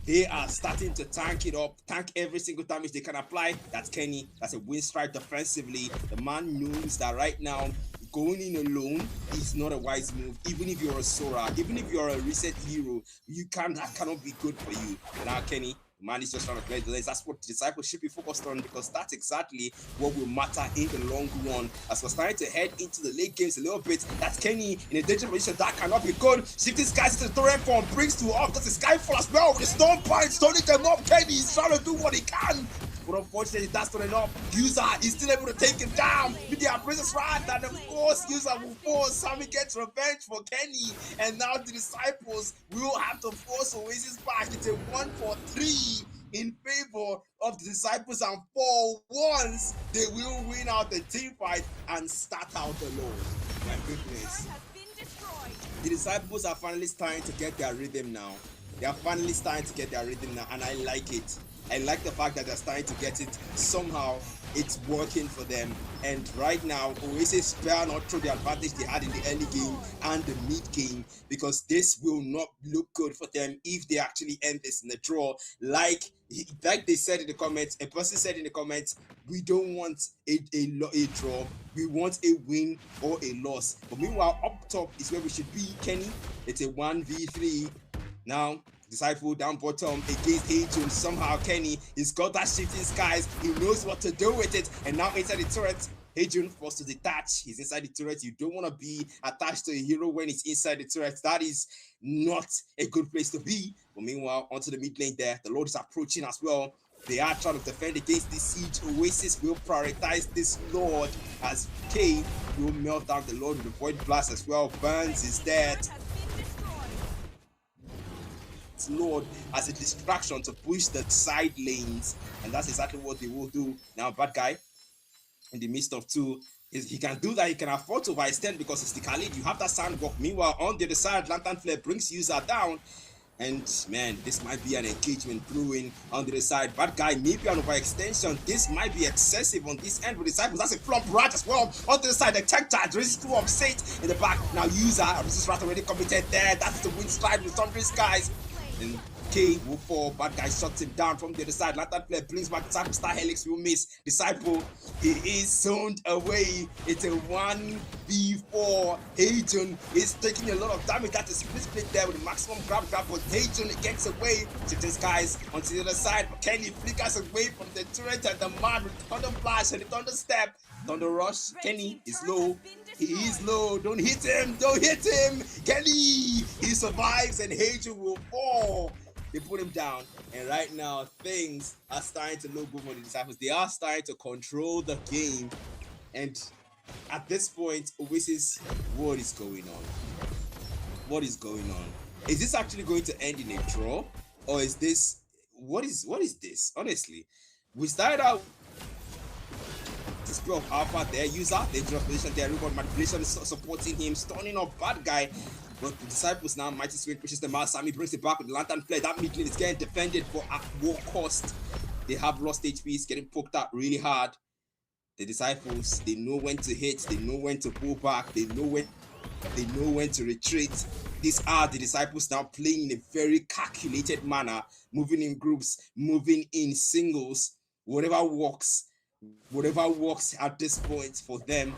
they are starting to tank it up. Tank every single damage they can apply. That's Kenny. That's a wind strike defensively. The man knows that right now, going in alone is not a wise move. Even if you're a Sora, even if you're a reset hero, that cannot be good for you. And now Kenny Man is just trying to clear the lanes. That's what the disciples should be focused on, because that's exactly what will matter in the long run. As we're starting to head into the late games a little bit, that's Kenny in a dangerous position. That cannot be good. Shifting skies to the torrent form, brings to off. That's a Skyfall as well. With the storm point, stoning them up. Kenny is trying to do what he can. But unfortunately, that's not enough. User is still able to take him down with the Princess Rod, and of course, User will force Sammy gets revenge for Kenny. And now the disciples will have to force Oasis back. It's a 1-for-3 in favor of the disciples, and for once they will win out the team fight and start out alone. My goodness. The disciples are finally starting to get their rhythm now. They are finally starting to get their rhythm now, and I like it. I like the fact that they're starting to get it. Somehow it's working for them, and right now Oasis spare not through the advantage they had in the early game and the mid game, because this will not look good for them if they actually end this in a draw. Like they said in the comments, a person said in the comments, we don't want a draw, we want a win or a loss. But meanwhile, up top is where we should be, Kenny. It's a 1v3 now. Disciple down bottom against Agent. Somehow Kenny, he's got that shifting skies. He knows what to do with it. And now inside the turret, Agent forced to detach. He's inside the turret. You don't want to be attached to a hero when it's inside the turret. That is not a good place to be. But meanwhile, onto the mid lane there, the Lord is approaching as well. They are trying to defend against this siege. Oasis will prioritize this Lord, as K will melt down the Lord with the Void Blast as well. Burns is dead. Lord as a distraction to push the side lanes, and that's exactly what they will do. Now bad guy in the midst of two, he can do that. He can afford to overextend because it's the Khalid. You have that sandwalk. Meanwhile, on the other side, Lantern Flare brings User down. And man, this might be an engagement brewing on the other side. Bad guy, maybe an overextension. This might be excessive on this end with Disciples. That's a flop rat as well. On the other side, the tech charge, resist 2 upset in the back. Now User, resist rat already committed there. That's the wind slide with Thundering Skies. And K will fall. Bad guy shuts him down from the other side. Lantern Flare brings back Disciple. Star Helix will miss. Disciple, he is zoned away. It's a 1v4. Hajon is taking a lot of damage. That is split there with the maximum grab, but Hajon gets away. Shifting Skies onto the other side. But Kenny flickers away from the turret, and the man with Thunder Flash and the Thunder Step. Thunder Rush. Kenny is low. He is low. Don't hit him. Don't hit him. Kenny, he survives, and Hajon will fall. They put him down, and right now things are starting to look good for the Disciples. They are starting to control the game, and at this point, Oasis, what is going on? What is going on? Is this actually going to end in a draw, or is this what is this? Honestly, we started out display of Alpha there, User, dangerous position there, rebound manipulation is supporting him, stunning up bad guy. But the Disciples now, Mighty Swing pushes them out. Sammy brings it back with the Lantern Flare. That mid lane is getting defended, but at what cost? They have lost HP, it's getting poked out really hard. The Disciples, they know when to hit, they know when to pull back, they know when to retreat. These are the Disciples now playing in a very calculated manner, moving in groups, moving in singles, whatever works at this point for them.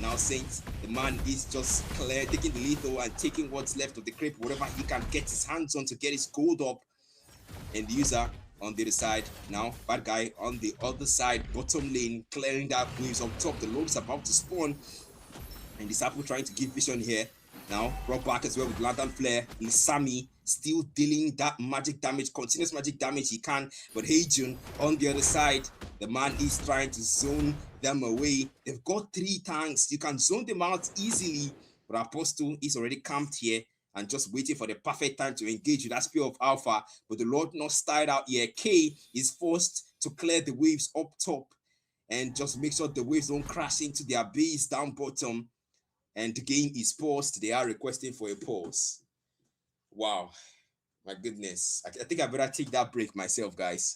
Now Saint, the man is just clear, taking the lethal and taking what's left of the creep, whatever he can get his hands on to get his gold up. And the User on the other side now, bad guy on the other side, bottom lane, clearing that waves up top. The Lord is about to spawn, and Disciple trying to give vision here. Now brought back as well with Lantern Flare. Sammy still dealing that magic damage, continuous magic damage he can. But Hajon on the other side, the man is trying to zone them away. They've got 3 tanks. You can zone them out easily. But Apostle is already camped here and just waiting for the perfect time to engage with that Spear of Alpha. But the Lord not started out here. K is forced to clear the waves up top and just make sure the waves don't crash into their base down bottom. And the game is paused. They are requesting for a pause. Wow. My goodness. I think I better take that break myself, guys.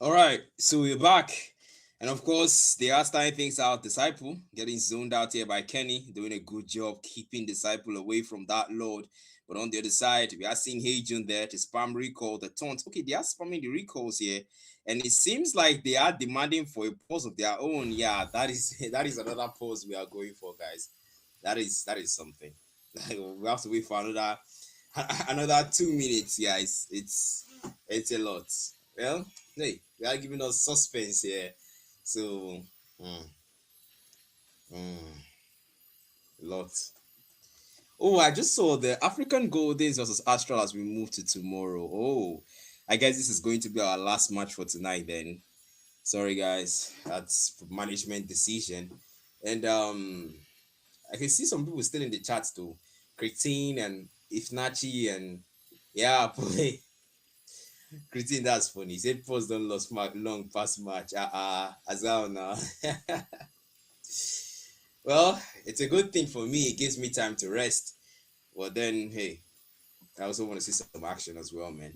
All right, so we're back. And of course, they are starting things out. Disciple getting zoned out here by Kenny, doing a good job keeping Disciple away from that load. But on the other side, we are seeing Hejun there to spam recall the taunts. Okay, they are spamming the recalls here. And it seems like they are demanding for a pause of their own. Yeah, that is that is another pause we are going for, guys. That is something. We have to wait for another 2 minutes, guys. It's a lot. Well, hey, they are giving us suspense here. So, mm, mm, a lot. Oh, I just saw the African Goldens versus Astral as we move to tomorrow. Oh, I guess this is going to be our last match for tonight then. Sorry guys, that's management decision. And I can see some people still in the chat though. Cretin and Ifnachi and yeah, boy. Cretin, that's funny. He said post don't lost long past match. As well now. Well, it's a good thing for me. It gives me time to rest. Well, then, hey, I also want to see some action as well, man.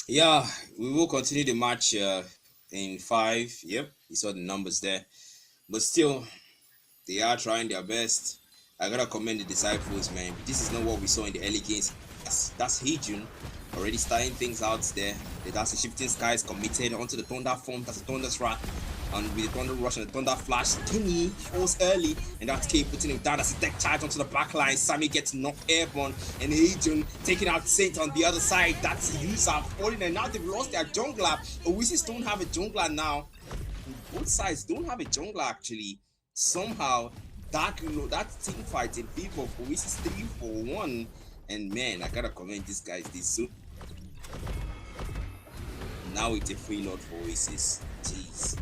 Yeah, we will continue the match in five. Yep, you saw the numbers there. But still, they are trying their best. I gotta commend the disciples, man. This is not what we saw in the early games. That's Hejun already starting things out there. That's the shifting skies committed onto the thunder form. That's the thunder strat. And with the thunder rush and the thunder flash, Kenny falls early, and that's K putting him down. That's a deck charge onto the back line. Sammy gets knocked airborne, and Hejun taking out Saint on the other side. That's user falling, and now they've lost their jungler. OASISS don't have a jungler now. Both sides don't have a jungler actually. Somehow that team fight in favor of OASISS 3-4-1. And man, I gotta commend these guys. This so now it's a free load for OASISS. Jeez.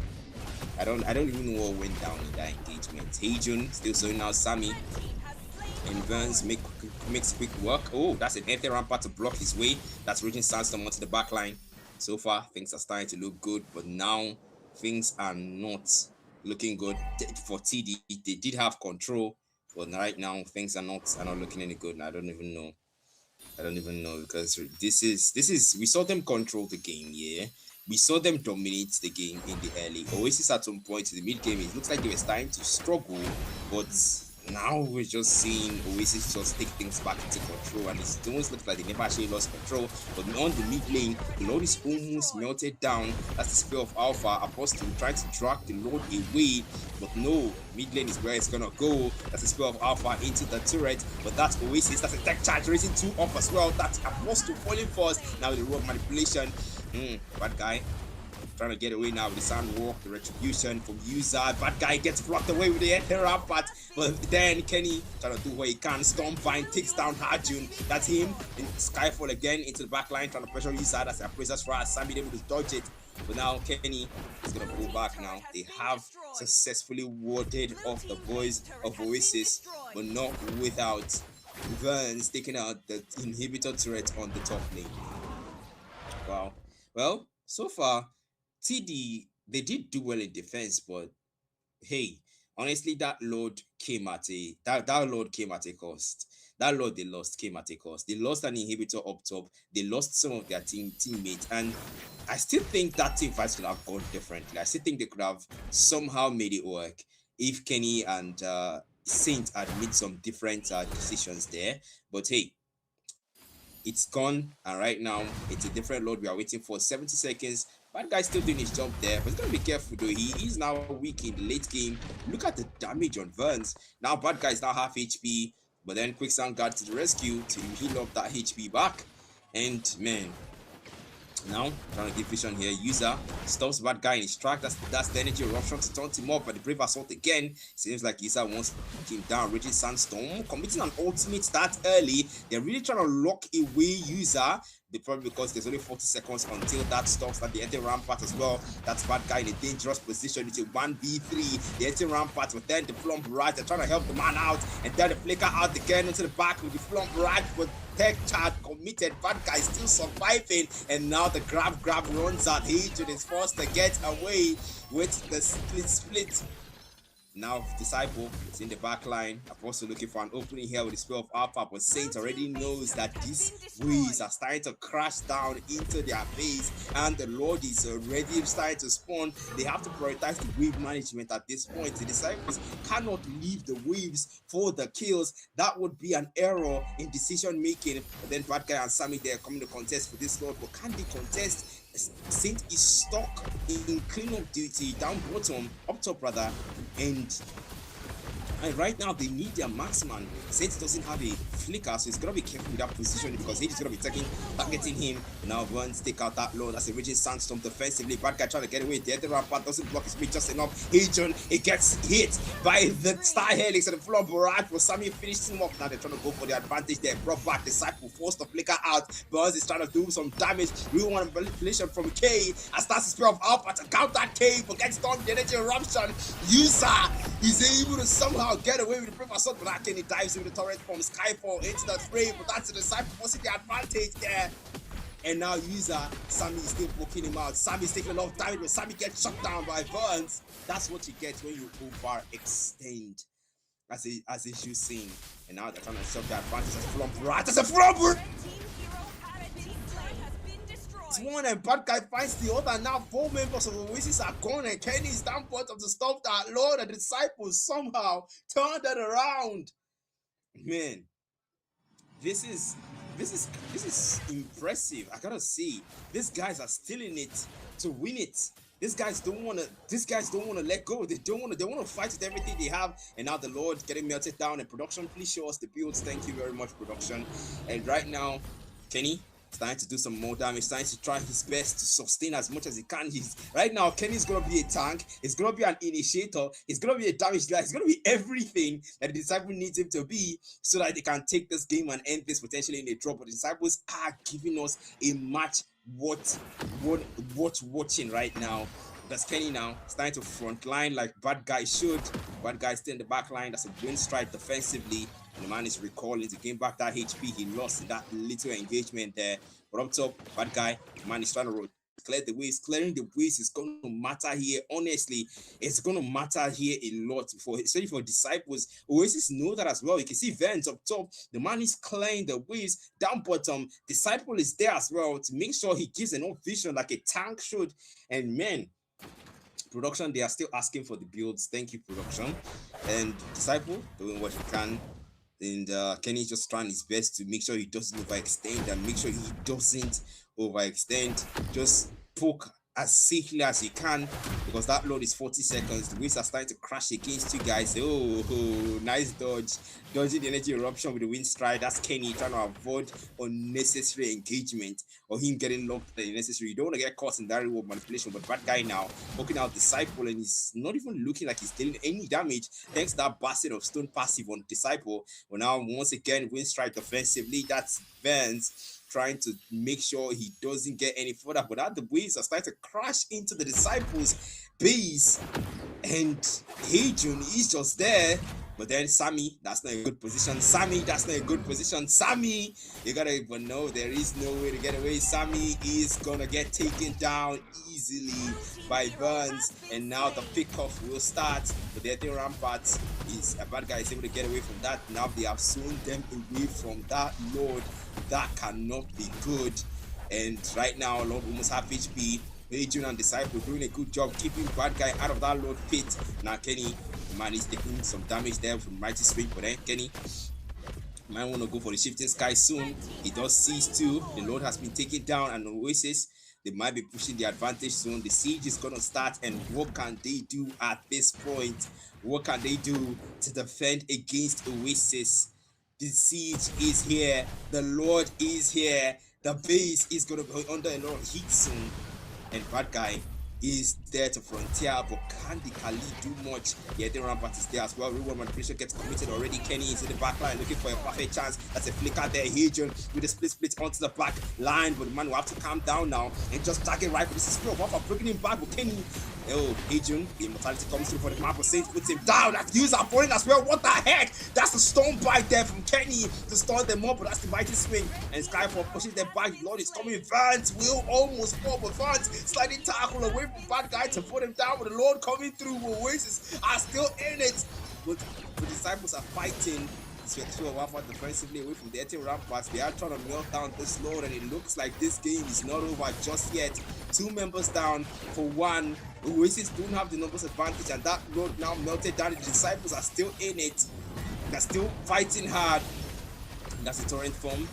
I don't even know what went down in that engagement. Hejun still showing out Sammy. And Burns makes quick work. Oh, that's an Ether rampart to block his way. That's reaching Sandstorm onto the back line. So far, things are starting to look good, but now things are not looking good for TD. They did have control, but right now things are not looking any good. And I don't even know. Because this is we saw them control the game, yeah. We saw them dominate the game in the early. OASISS at some point in the mid game, it looks like they were starting to struggle, but now we're just seeing OASISS just take things back into control, and it almost looks like they never actually lost control. But on the mid lane, the load is almost melted down. That's the Spear of Alpha. Apostle trying to drag the load away, but no, mid lane is where it's gonna go. That's the Spear of Alpha into the turret, but that's OASISS. That's a tech charge raising 2 off as well. That's Apostle falling first. Now the road manipulation. Bad guy. trying to get away now with the sandwalk, the retribution from user. Bad guy gets blocked away with the enter rampart, but then Kenny trying to do what he can. Stormvine takes down Harjun. That's him. And Skyfall again into the back line, trying to pressure user. That's a pressure for us. Sammy able to dodge it, but now Kenny is gonna pull back now. They have successfully warded off the boys of Oasis, but not without Vance taking out the inhibitor turret on the top lane. Wow. Well, so far, TD, they did do well in defense, but hey, honestly, that load came at a cost. That load they lost came at a cost. They lost an inhibitor up top. They lost some of their teammates, and I still think that team fights could have gone differently. I still think they could have somehow made it work if Kenny and Saint had made some different decisions there. But hey, it's gone, and right now it's a different load. We are waiting for 70 seconds. Bad guy's still doing his job there, but he's gonna be careful though. He is now weak in the late game. Look at the damage on Verns. Now bad guy is now half HP, but then Quicksand got to the rescue to heal up that HP back. And man, now trying to give vision here. User stops bad guy in his track. That's the energy eruption to taunt him up, but the brave assault again. Seems like User wants to put him down. Raging Sandstorm committing an ultimate that early. They're really trying to lock away User. Probably because there's only 40 seconds until that stops at the empty rampart as well. That's bad guy in a dangerous position. It's a 1v3. The empty rampart, but then the Flump Barrage. They're trying to help the man out, and then the flicker out again into the back with the Flump Barrage. But tech chart committed. Bad guy still surviving, and now the grab runs out. Hatred is forced to get away with the split. Now Disciple is in the back line. I'm also looking for an opening here with the spell of Alpha, but Saint already knows that these waves are starting to crash down into their base, and the Lord is already starting to spawn. They have to prioritize the wave management at this point. The Disciples cannot leave the waves for the kills. That would be an error in decision making. But then Bad Guy and Sammy, they're coming to contest for this Lord, but can they contest? Saint is stuck in cleanup duty down bottom, up top rather, and right now they need their marksman. Saint doesn't have a flicker, so he's gonna be careful with that position because he's gonna be targeting him. Now Burns take out that load. That's a Raging Sandstorm defensively. Bad guy trying to get away. The other rampart doesn't block his speed just enough. Agent, it gets hit by the Star Helix and the Floor Barrage. But Sammy finished him off. Now they're trying to go for the advantage there. Brought back Disciple, forced the flicker out. Burns is trying to do some damage. We want a manipulation from K. And starts the spear of Alpha to counter K, but gets done the energy eruption. User is able to somehow get away with the brave assault, but that Kenny dives into the turret from Skyfall into the frame, but that's the Disciple forcing the advantage there. And now User, Sammy is still poking him out. Sammy's taking a lot of damage, but Sammy gets shut down by Burns. That's what you get when you overextend, as a shoe scene. And now they're trying to shove the advantage as a flump. That's a flump! It's one, and Bad Guy finds the other. Now 4 members of Oasis are gone, and Kenny is down point of the stuff that Lord and the Disciples somehow turned that around. Man, this is impressive. I gotta see. These guys are still in it to win it. These guys don't wanna let go. They wanna fight with everything they have. And now the Lord getting melted down. And production, please show us the builds. Thank you very much, production. And right now, Kenny starting to do some more damage, starting to try his best to sustain as much as he can. Right now, Kenny's gonna be a tank, he's gonna be an initiator, he's gonna be a damage guy, he's gonna be everything that the Disciple needs him to be so that they can take this game and end this potentially in a draw. But the Disciples are giving us a match worth watching right now. That's Kenny now starting to front line like Bad Guy should. Bad Guy still in the back line. That's a wind strike defensively. And the man is recalling to gain back that HP he lost in that little engagement there. But up top, Bad Guy, the man is trying to clear the ways. Clearing the ways is going to matter here. Honestly, it's going to matter here a lot, especially for Disciples. Oasis know that as well. You can see Vance up top. The man is clearing the ways. Down bottom, Disciple is there as well to make sure he gives enough vision like a tank should. And man, production, they are still asking for the builds. Thank you, production. And Disciple doing what he can. And Kenny's just trying his best to make sure he doesn't overextend and make sure he doesn't overextend. Just poke as safely as you can, because that load is 40 seconds. The waves are starting to crash against you guys. Oh, nice dodge. Dodging the energy eruption with the wind strike. That's Kenny trying to avoid unnecessary engagement or him getting locked at unnecessary. You don't want to get caught in that reward manipulation, but that guy now poking out Disciple, and he's not even looking like he's dealing any damage thanks to that basket of stone passive on Disciple. Well, now once again wind strike offensively. That's Vance trying to make sure he doesn't get any further, but now the waves are starting to crash into the Disciples' base, and Hejun is just there. But then Sammy, that's not a good position. Sammy, that's not a good position. Sammy, you gotta but no, there is no way to get away. Sammy is gonna get taken down easily by Burns, and now the pickoff will start. But the other Rampart is a bad guy is able to get away from that. Now they have sewn them away from that Lord. That cannot be good. And right now, Lord almost half HP. Legion and Disciple doing a good job keeping bad guy out of that Lord pit. Now Kenny, man, is taking some damage there from Mighty Swing, but then Kenny might want to go for the Shifting Sky soon. He does seize too. The Lord has been taken down, and Oasis, they might be pushing the advantage soon. The siege is going to start, and what can they do at this point? What can they do to defend against Oasis? The siege is here. The Lord is here. The base is going to be under a lot of heat soon. And bad guy is there to frontier, but can the Kali do much? Yeah, the Rampart is there as well. Reward manipulation gets committed already. Kenny is in the back line looking for a perfect chance. That's a flicker there. Hadrian with a split onto the back line, but the man will have to calm down now and just target right. But this is still for breaking him back. But Kenny, oh, Hadrian, the immortality comes through for the map of Saints, puts him down. That user falling as well. What the heck? That's the stone bite there from Kenny to stun them up, but that's the mighty swing. And Skyfall pushes them back. The Lord is coming. Vance will almost fall, but Vance sliding tackle away from bad guy to put him down, but the Lord coming through. Oasis are still in it, but the Disciples are fighting. Defensively away from the 18 Ramparts. They are trying to melt down this Lord, and it looks like this game is not over just yet. 2 members down for 1. Oasis don't have the numbers advantage, and that Lord now melted down. The Disciples are still in it. They're still fighting hard. That's the torrent form.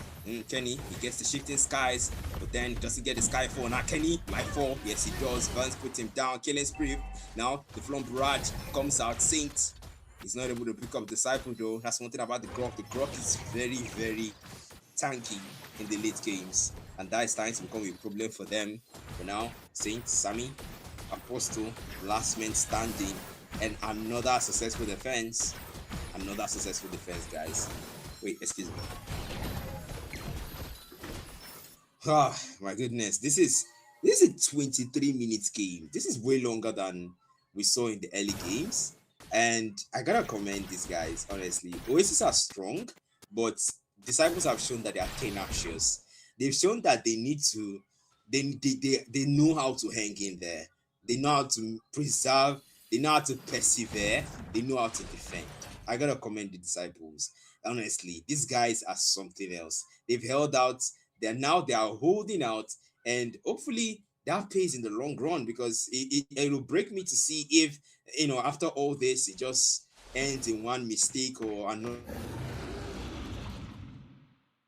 Kenny, he gets the Shifting Skies, but then doesn't get the Skyfall. Now Kenny might fall. Yes, he does. Burns puts him down. Killing Spree. Now the Flum Barrage comes out. Saint, he's not able to pick up Disciple though. That's one thing about the Grok. The Grok is very, very tanky in the late games, and that is starting to become a problem for them. But now, Saint, Sammy, Apostle, last man standing, and another successful defense. Another successful defense, guys. Wait, excuse me. Ah, my goodness, this is a 23 minutes game. This is way longer than we saw in the early games, and I gotta commend these guys. Honestly, Oasis are strong, but Disciples have shown that they are tenacious. They've shown that they need to, they know how to hang in there. They know how to preserve. They know how to persevere. They know how to defend. I gotta commend the Disciples. Honestly, these guys are something else. They've held out. They are holding out, and hopefully that pays in the long run, because it will break me to see if, after all this it just ends in one mistake or another.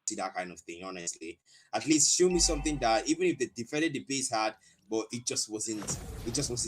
See that kind of thing. Honestly, at least show me something that even if they defended the base hard, but it just wasn't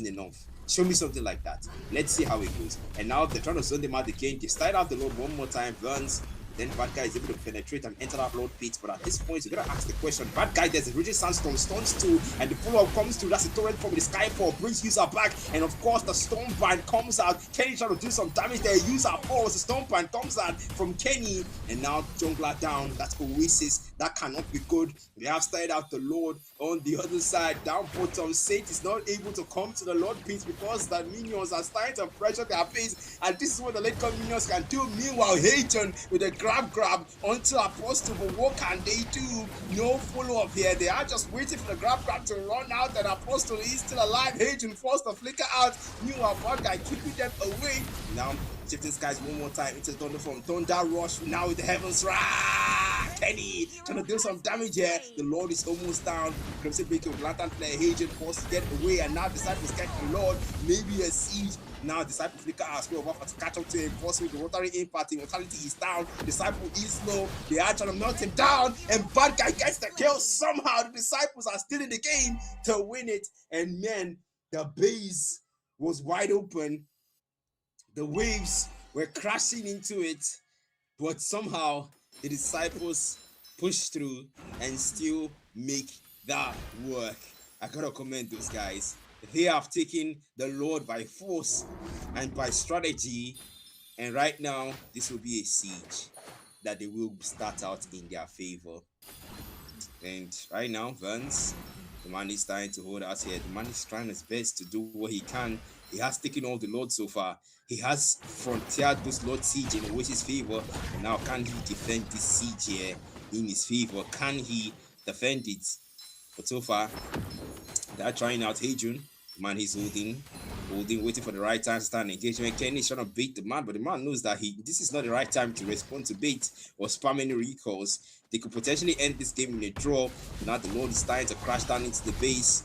enough. Show me something like that. Let's see how it goes. And now they're trying to zone them out again. They start out the load one more time. Burns. Then bad guy is able to penetrate and enter that Lord pit. But at this point, you gotta ask the question. Bad guy, there's a Raging Sandstorm, stuns too, and the follow-up comes through. That's a torrent from the Skyfall, brings user back, and of course the Stormbind comes out. Kenny trying to do some damage there. User falls, the Stormbind comes out from Kenny, and now Jungler down. That's Oasis. That cannot be good. They have started out the Lord on the other side. Down bottom, Saint is not able to come to the Lord pit because the minions are starting to pressure their base, and this is what the late come minions can do. Meanwhile, Hayton with a grab onto Apostle, but what can they do? No follow-up here. They are just waiting for the grab to run out, and Apostle is still alive. Hayton forced to flicker out. Meanwhile, bad guy keeping them away. Now Shifting Skies one more time into Thunder from Thunder Rush. Now with the Heavens Rack. Kenny trying to do some damage here. The Lord is almost down. Crimson Baker with Lantern Flare, Hagen forced to get away, and now Disciples get the Lord. Maybe a siege. Now Disciple flicker as well, offer to catch up to him, force with the rotary impact. Immortality is down. Disciple is slow. They are trying to melt him down, and Bad Guy gets the kill. Somehow the Disciples are still in the game to win it. And man, the base was wide open. The waves were crashing into it, but somehow the Disciples push through and still make that work. I gotta commend those guys. They have taken the Lord by force and by strategy, and right now this will be a siege that they will start out in their favor. And right now, Vance, the man is trying to hold out here. The man is trying his best to do what he can. He has taken all the Lord so far. He has frontiered this Lord siege in OASISS' favor. And now, can he defend this siege here in his favor? Can he defend it? But so far, they're trying out Hadrian. The man he's holding, waiting for the right time to start engagement. Kenny is trying to bait the man, but the man knows that this is not the right time to respond to bait or spam any recalls. They could potentially end this game in a draw. Now the Lord is starting to crash down into the base.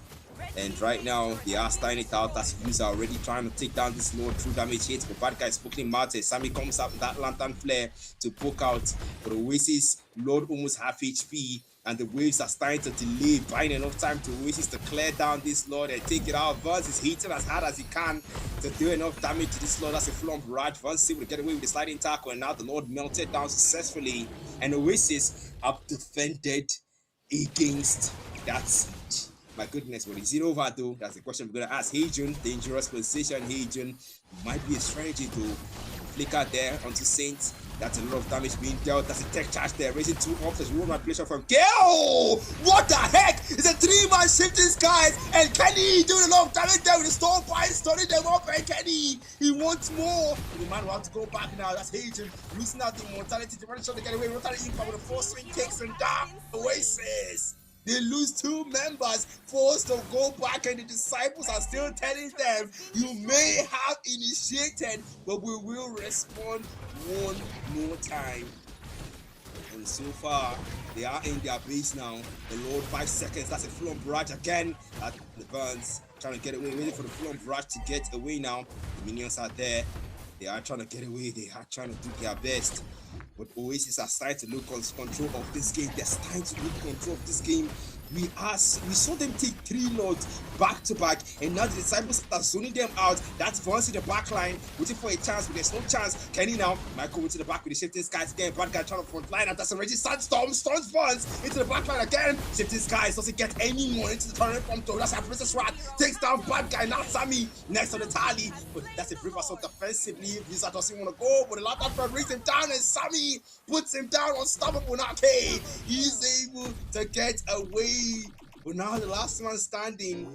And right now, they are starting it out as Hughes are already trying to take down this Lord through damage hits. But Bad Guy is poking him out. Sammy comes up with that Lantern Flare to poke out. But OASISS, Lord almost half HP. And the waves are starting to delay, buying enough time to OASISS to clear down this Lord and take it out. Vance is hitting as hard as he can to do enough damage to this Lord. That's a flump Raj. Vance is able to get away with the sliding tackle, and now the Lord melted down successfully. And OASISS have defended against that siege. My goodness, what is it over though? That's the question we're going to ask. Hadrian, dangerous position. Hadrian might be a strategy to flicker there onto Saints. That's a lot of damage being dealt. That's a tech charge there. Raising two off. There's room manipulation from Gale. What the heck? It's a 3-man shifting skies. And Kenny doing a lot of damage there with the storm fire, starting them up. And Kenny, he wants more. The man will have to go back now. That's Hadrian losing out the immortality. The man trying to get away. Rotary impact with a 4-swing takes him down. OASISS. They lose 2 members, forced to go back, and the Disciples are still telling them, you may have initiated, but we will respond one more time. And so far, they are in their base now. The Lord, 5 seconds. That's a flump barrage again. At the Burns trying to get away, waiting for the flump barrage to get away now. The minions are there. They are trying to get away. They are trying to do their best. But OASISS are starting to lose control of this game. They're starting to lose control of this game. We saw them take 3 Lords back to back, and now the Disciples are zoning them out. That's Vance in the back line, waiting for a chance, but there's no chance. Kenny now, Michael into the back with the shifting skies again. Bad Guy trying to front line, and that's a Reggie Sandstorm, storms Vance into the back line again. Shifting skies doesn't get any more into the turret from Toe. That's how Princess Rat takes down Bad Guy. Now Sammy next on the tally, but that's a brave assault defensively. Visa doesn't want to go, but the Lantern Flare brings him down, and Sammy puts him down, unstoppable. Now okay, he's able to get away. But now the last man standing,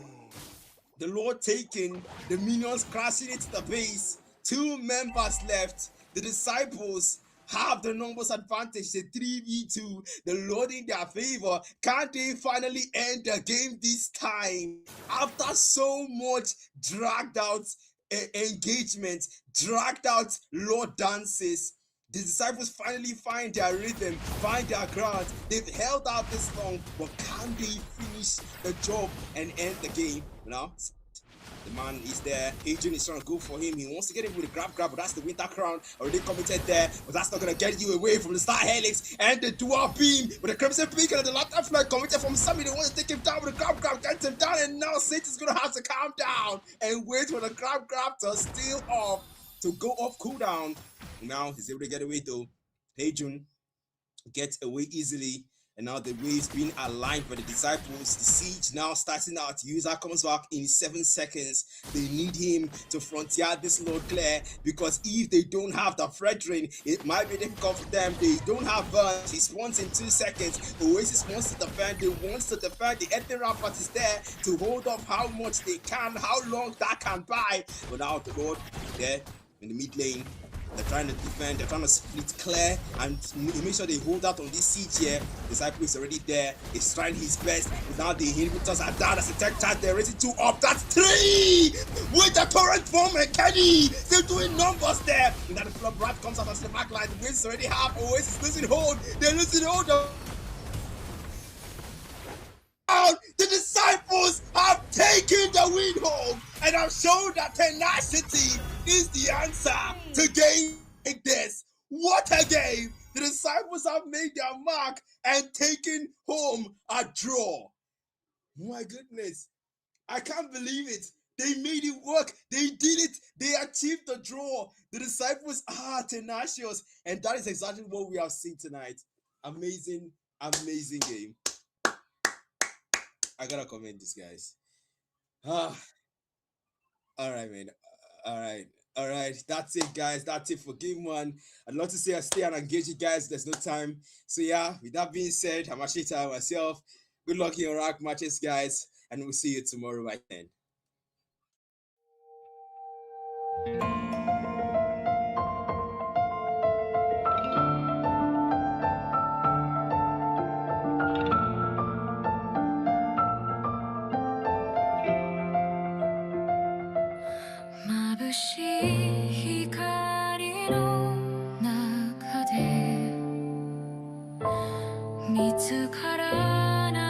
the Lord taken, the minions crashing into the base. 2 members left. The Disciples have the numbers advantage, the 3v2, the Lord in their favor. Can they finally end the game this time? After so much dragged out engagement, dragged out Lord dances, the Disciples finally find their rhythm, find their ground. They've held out this long, but can they finish the job and end the game? Now, the man is there. Adrian is trying to go for him. He wants to get him with a grab, but that's the Winter Crown already committed there. But that's not going to get you away from the Star Helix and the dual beam. With the Crimson Peak and the Lantern Flare committed from Sammy. They want to take him down with a grab, gets him down. And now Satan's going to have to calm down and wait for the grab to steal off, to go off cooldown. Now he's able to get away though. Hadrian gets away easily, and now the waves being aligned by the Disciples. The siege now starting out. User comes back in 7 seconds. They need him to frontier this Lord clear, because if they don't have the Fredrin, it might be difficult for them. They don't have Vance. He spawns in 2 seconds. OASISS wants to defend. They want to defend. The Ether Rampart is there to hold off how much they can, how long that can buy. But now the Lord there in the mid lane. They're trying to defend, they're trying to split clear, and make sure they hold out on this siege here. Disciple is already there, he's trying his best. Now the inhibitors are down as a tech charge, they're raising 2 up. That's 3! With the torrent form and Kenny! They're doing numbers there. And now the club rat comes out as the back line. The wins already half. OASISS losing hold. They're losing hold. The disciples have taken the win home and have shown that tenacity is the answer to games like this. What a game! The disciples have made their mark and taken home a draw. My goodness, I can't believe it. They made it work. They did it. They achieved the draw. The disciples are tenacious, and that is exactly what we have seen tonight. Amazing, amazing game. I gotta commend these guys. Ah, all right, man. All right. That's it, guys. That's it for game one. I'd love to say I stay and engage you guys. There's no time. So yeah, with that being said, I'm Ashita myself. Good luck in your rack matches, guys, and we'll see you tomorrow by 10.眩しい光の中で見つからない